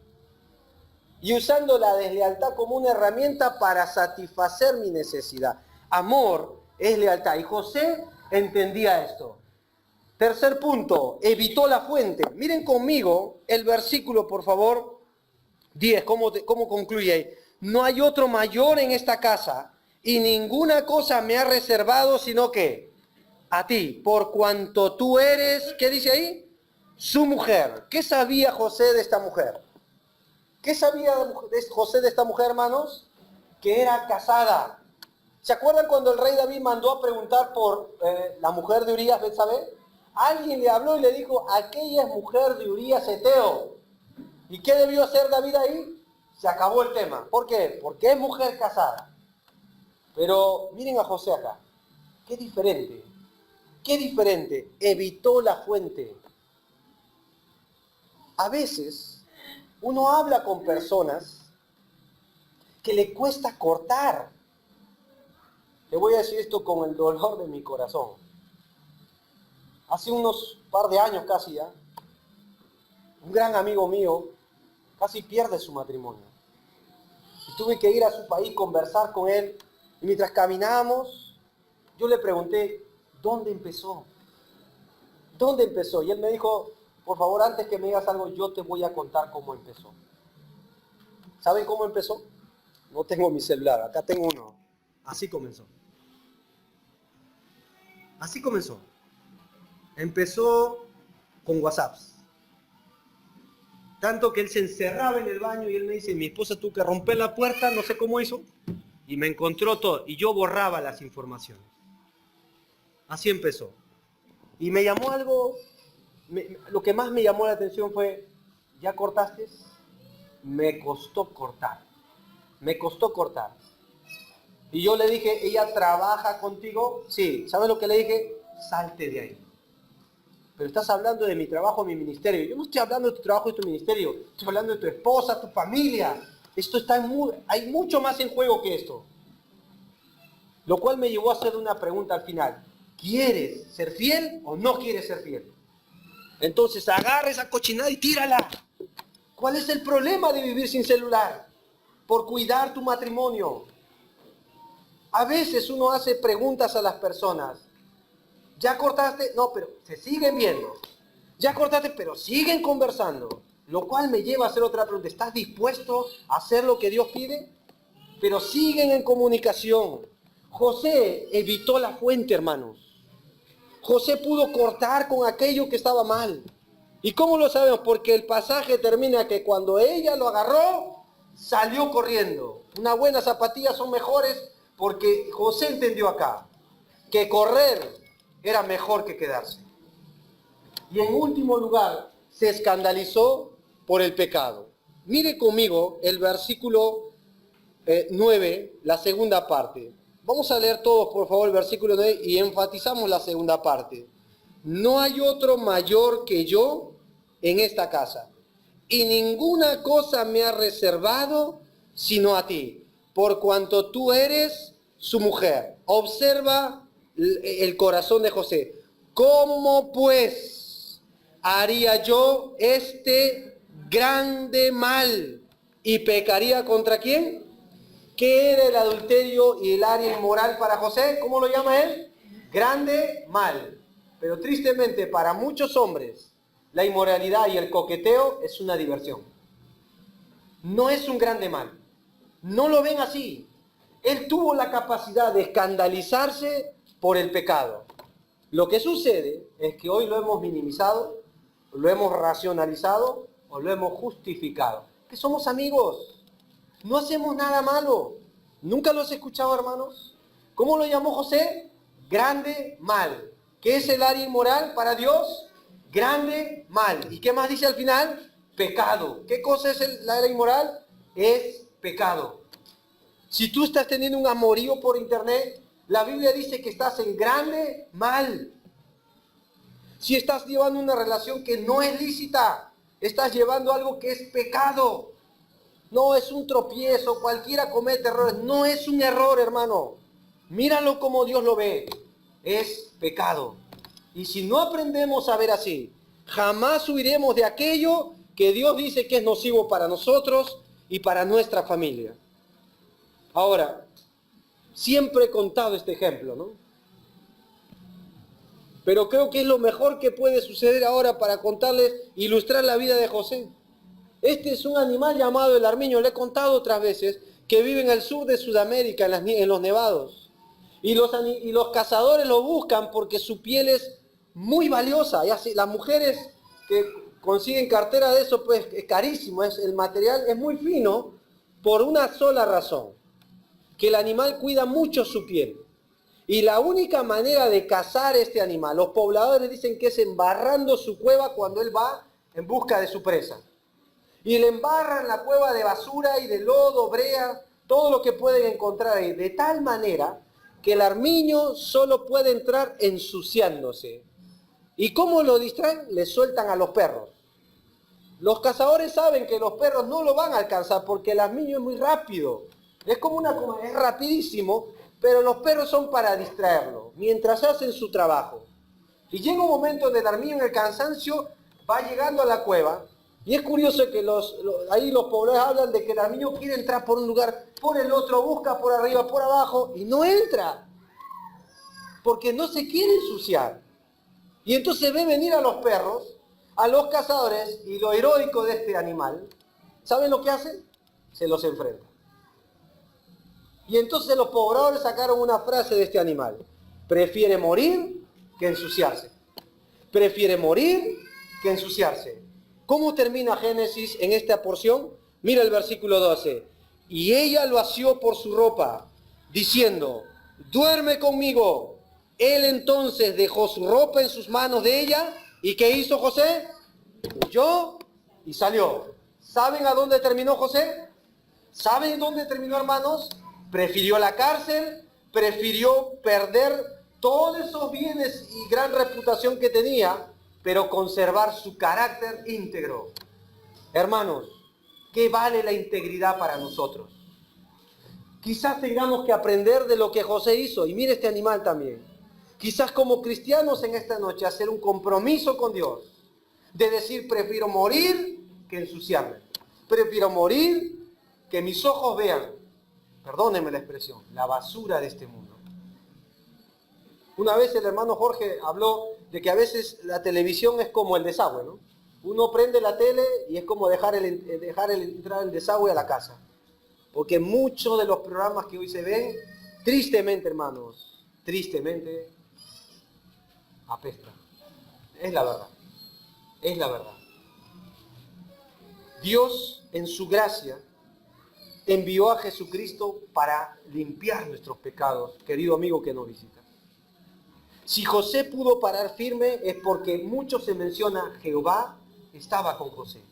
Y usando la deslealtad como una herramienta para satisfacer mi necesidad. Amor es lealtad. Y José entendía esto. Tercer punto, evitó la fuente. Miren conmigo el versículo, por favor, 10, cómo concluye ahí. No hay otro mayor en esta casa, y ninguna cosa me ha reservado, sino que a ti, por cuanto tú eres, ¿qué dice ahí? Su mujer. ¿Qué sabía José de esta mujer? ¿Qué sabía José de esta mujer, hermanos? Que era casada. ¿Se acuerdan cuando el rey David mandó a preguntar por la mujer de Urías, Betsabé? Alguien le habló y le dijo, aquella es mujer de Urías Eteo. ¿Y qué debió hacer David ahí? Se acabó el tema. ¿Por qué? Porque es mujer casada. Pero miren a José acá. Qué diferente. Qué diferente. Evitó la fuente. A veces uno habla con personas que le cuesta cortar. Te voy a decir esto con el dolor de mi corazón. Hace unos par de años casi ya, un gran amigo mío casi pierde su matrimonio. Y tuve que ir a su país, conversar con él. Y mientras caminábamos, yo le pregunté, ¿dónde empezó? ¿Dónde empezó? Y él me dijo, por favor, antes que me digas algo, yo te voy a contar cómo empezó. ¿Saben cómo empezó? No tengo mi celular, acá tengo uno. Así comenzó. Así comenzó. Empezó con WhatsApps. Tanto que él se encerraba en el baño y él me dice, mi esposa tuvo que romper la puerta, no sé cómo hizo, y me encontró todo. Y yo borraba las informaciones. Así empezó. Y me llamó algo, lo que más me llamó la atención fue, ¿ya cortaste? Me costó cortar. Me costó cortar. Y yo le dije, ¿ella trabaja contigo? Sí. ¿Sabes lo que le dije? Salte de ahí. Pero estás hablando de mi trabajo, mi ministerio. Yo no estoy hablando de tu trabajo y tu ministerio. Estoy hablando de tu esposa, tu familia. Esto está hay mucho más en juego que esto. Lo cual me llevó a hacer una pregunta al final. ¿Quieres ser fiel o no quieres ser fiel? Entonces agarra esa cochinada y tírala. ¿Cuál es el problema de vivir sin celular? Por cuidar tu matrimonio. A veces uno hace preguntas a las personas. ¿Ya cortaste? No, pero se siguen viendo. Ya cortaste, pero siguen conversando. Lo cual me lleva a hacer otra pregunta. ¿Estás dispuesto a hacer lo que Dios pide? Pero siguen en comunicación. José evitó la fuente, hermanos. José pudo cortar con aquello que estaba mal. ¿Y cómo lo sabemos? Porque el pasaje termina que cuando ella lo agarró, salió corriendo. Unas buenas zapatillas son mejores porque José entendió acá que correr era mejor que quedarse. Y en último lugar, se escandalizó por el pecado. Mire conmigo el versículo 9, la segunda parte. Vamos a leer todos, por favor, el versículo 9 y enfatizamos la segunda parte. No hay otro mayor que yo en esta casa, y ninguna cosa me ha reservado sino a ti, por cuanto tú eres su mujer. Observa el corazón de José. ¿Cómo pues haría yo este grande mal y pecaría contra quién? ¿Qué era el adulterio y el área inmoral para José? ¿Cómo lo llama él? Grande mal. Pero tristemente para muchos hombres, la inmoralidad y el coqueteo es una diversión. No es un grande mal. No lo ven así. Él tuvo la capacidad de escandalizarse por el pecado. Lo que sucede es que hoy lo hemos minimizado, lo hemos racionalizado o lo hemos justificado. Que somos amigos. No hacemos nada malo. ¿Nunca lo has escuchado, hermanos? ¿Cómo lo llamó José? Grande mal. ¿Qué es el área inmoral para Dios? Grande mal. ¿Y qué más dice al final? Pecado. ¿Qué cosa es el área inmoral? Es pecado. Si tú estás teniendo un amorío por internet, la Biblia dice que estás en grande mal. Si estás llevando una relación que no es lícita, estás llevando algo que es pecado. No es un tropiezo, cualquiera comete errores. No es un error, hermano. Míralo como Dios lo ve. Es pecado. Y si no aprendemos a ver así, jamás huiremos de aquello que Dios dice que es nocivo para nosotros y para nuestra familia. Ahora, siempre he contado este ejemplo, ¿no? Pero creo que es lo mejor que puede suceder ahora para contarles, ilustrar la vida de José. Este es un animal llamado el armiño, le he contado otras veces, que vive en el sur de Sudamérica, en los nevados. Y los cazadores lo buscan porque su piel es muy valiosa. Y así, las mujeres que consiguen cartera de eso, pues es carísimo, el material es muy fino por una sola razón, que el animal cuida mucho su piel. Y la única manera de cazar este animal, los pobladores dicen que es embarrando su cueva cuando él va en busca de su presa. Y le embarran la cueva de basura y de lodo, brea, todo lo que pueden encontrar ahí, de tal manera que el armiño solo puede entrar ensuciándose. ¿Y cómo lo distraen? Le sueltan a los perros. Los cazadores saben que los perros no lo van a alcanzar porque el armiño es muy rápido. Es es rapidísimo, pero los perros son para distraerlo, mientras hacen su trabajo. Y llega un momento donde el armiño en el cansancio va llegando a la cueva. Y es curioso que ahí los pobladores hablan de que el armiño quiere entrar por un lugar, por el otro, busca por arriba, por abajo, y no entra. Porque no se quiere ensuciar. Y entonces ve venir a los perros, a los cazadores, y lo heroico de este animal, ¿saben lo que hacen? Se los enfrenta. Y entonces los pobladores sacaron una frase de este animal: prefiere morir que ensuciarse. Prefiere morir que ensuciarse. ¿Cómo termina Génesis en esta porción? Mira el versículo 12. Y ella lo asió por su ropa, diciendo: duerme conmigo. Él entonces dejó su ropa en sus manos de ella. ¿Y qué hizo José? Huyó y salió. ¿Saben a dónde terminó José? ¿Saben dónde terminó, hermanos? Prefirió la cárcel, prefirió perder todos esos bienes y gran reputación que tenía, pero conservar su carácter íntegro. Hermanos, ¿qué vale la integridad para nosotros? Quizás tengamos que aprender de lo que José hizo, y mire este animal también. Quizás como cristianos en esta noche hacer un compromiso con Dios, de decir: prefiero morir que ensuciarme. Prefiero morir que mis ojos vean, perdónenme la expresión, la basura de este mundo. Una vez el hermano Jorge habló de que a veces la televisión es como el desagüe, ¿no? Uno prende la tele y es como dejar entrar el desagüe a la casa. Porque muchos de los programas que hoy se ven, tristemente, hermanos, tristemente, apestan. Es la verdad. Es la verdad. Dios, en su gracia, envió a Jesucristo para limpiar nuestros pecados, querido amigo que nos visita. Si José pudo parar firme es porque mucho se menciona Jehová estaba con José.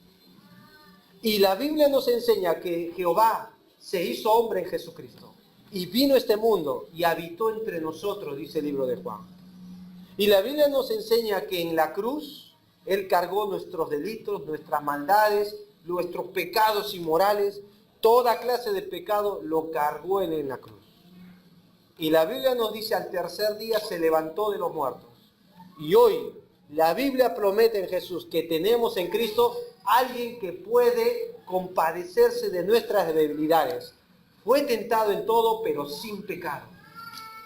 Y la Biblia nos enseña que Jehová se hizo hombre en Jesucristo y vino a este mundo y habitó entre nosotros, dice el libro de Juan. Y la Biblia nos enseña que en la cruz Él cargó nuestros delitos, nuestras maldades, nuestros pecados inmorales, toda clase de pecado lo cargó Él en la cruz. Y la Biblia nos dice al tercer día se levantó de los muertos. Y hoy la Biblia promete en Jesús que tenemos en Cristo alguien que puede compadecerse de nuestras debilidades. Fue tentado en todo, pero sin pecado.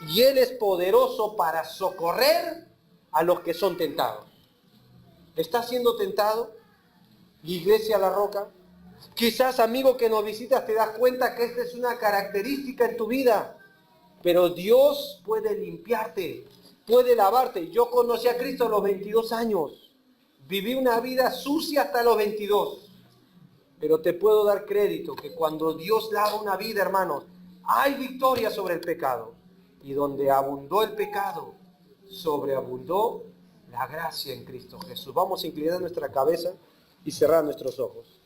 Y Él es poderoso para socorrer a los que son tentados. ¿Estás siendo tentado? Iglesia La Roca. Quizás, amigo que nos visitas, te das cuenta que esta es una característica en tu vida. Pero Dios puede limpiarte, puede lavarte. Yo conocí a Cristo a los 22 años. Viví una vida sucia hasta los 22. Pero te puedo dar crédito que cuando Dios lava una vida, hermanos, hay victoria sobre el pecado. Y donde abundó el pecado, sobreabundó la gracia en Cristo Jesús. Vamos a inclinar nuestra cabeza y cerrar nuestros ojos.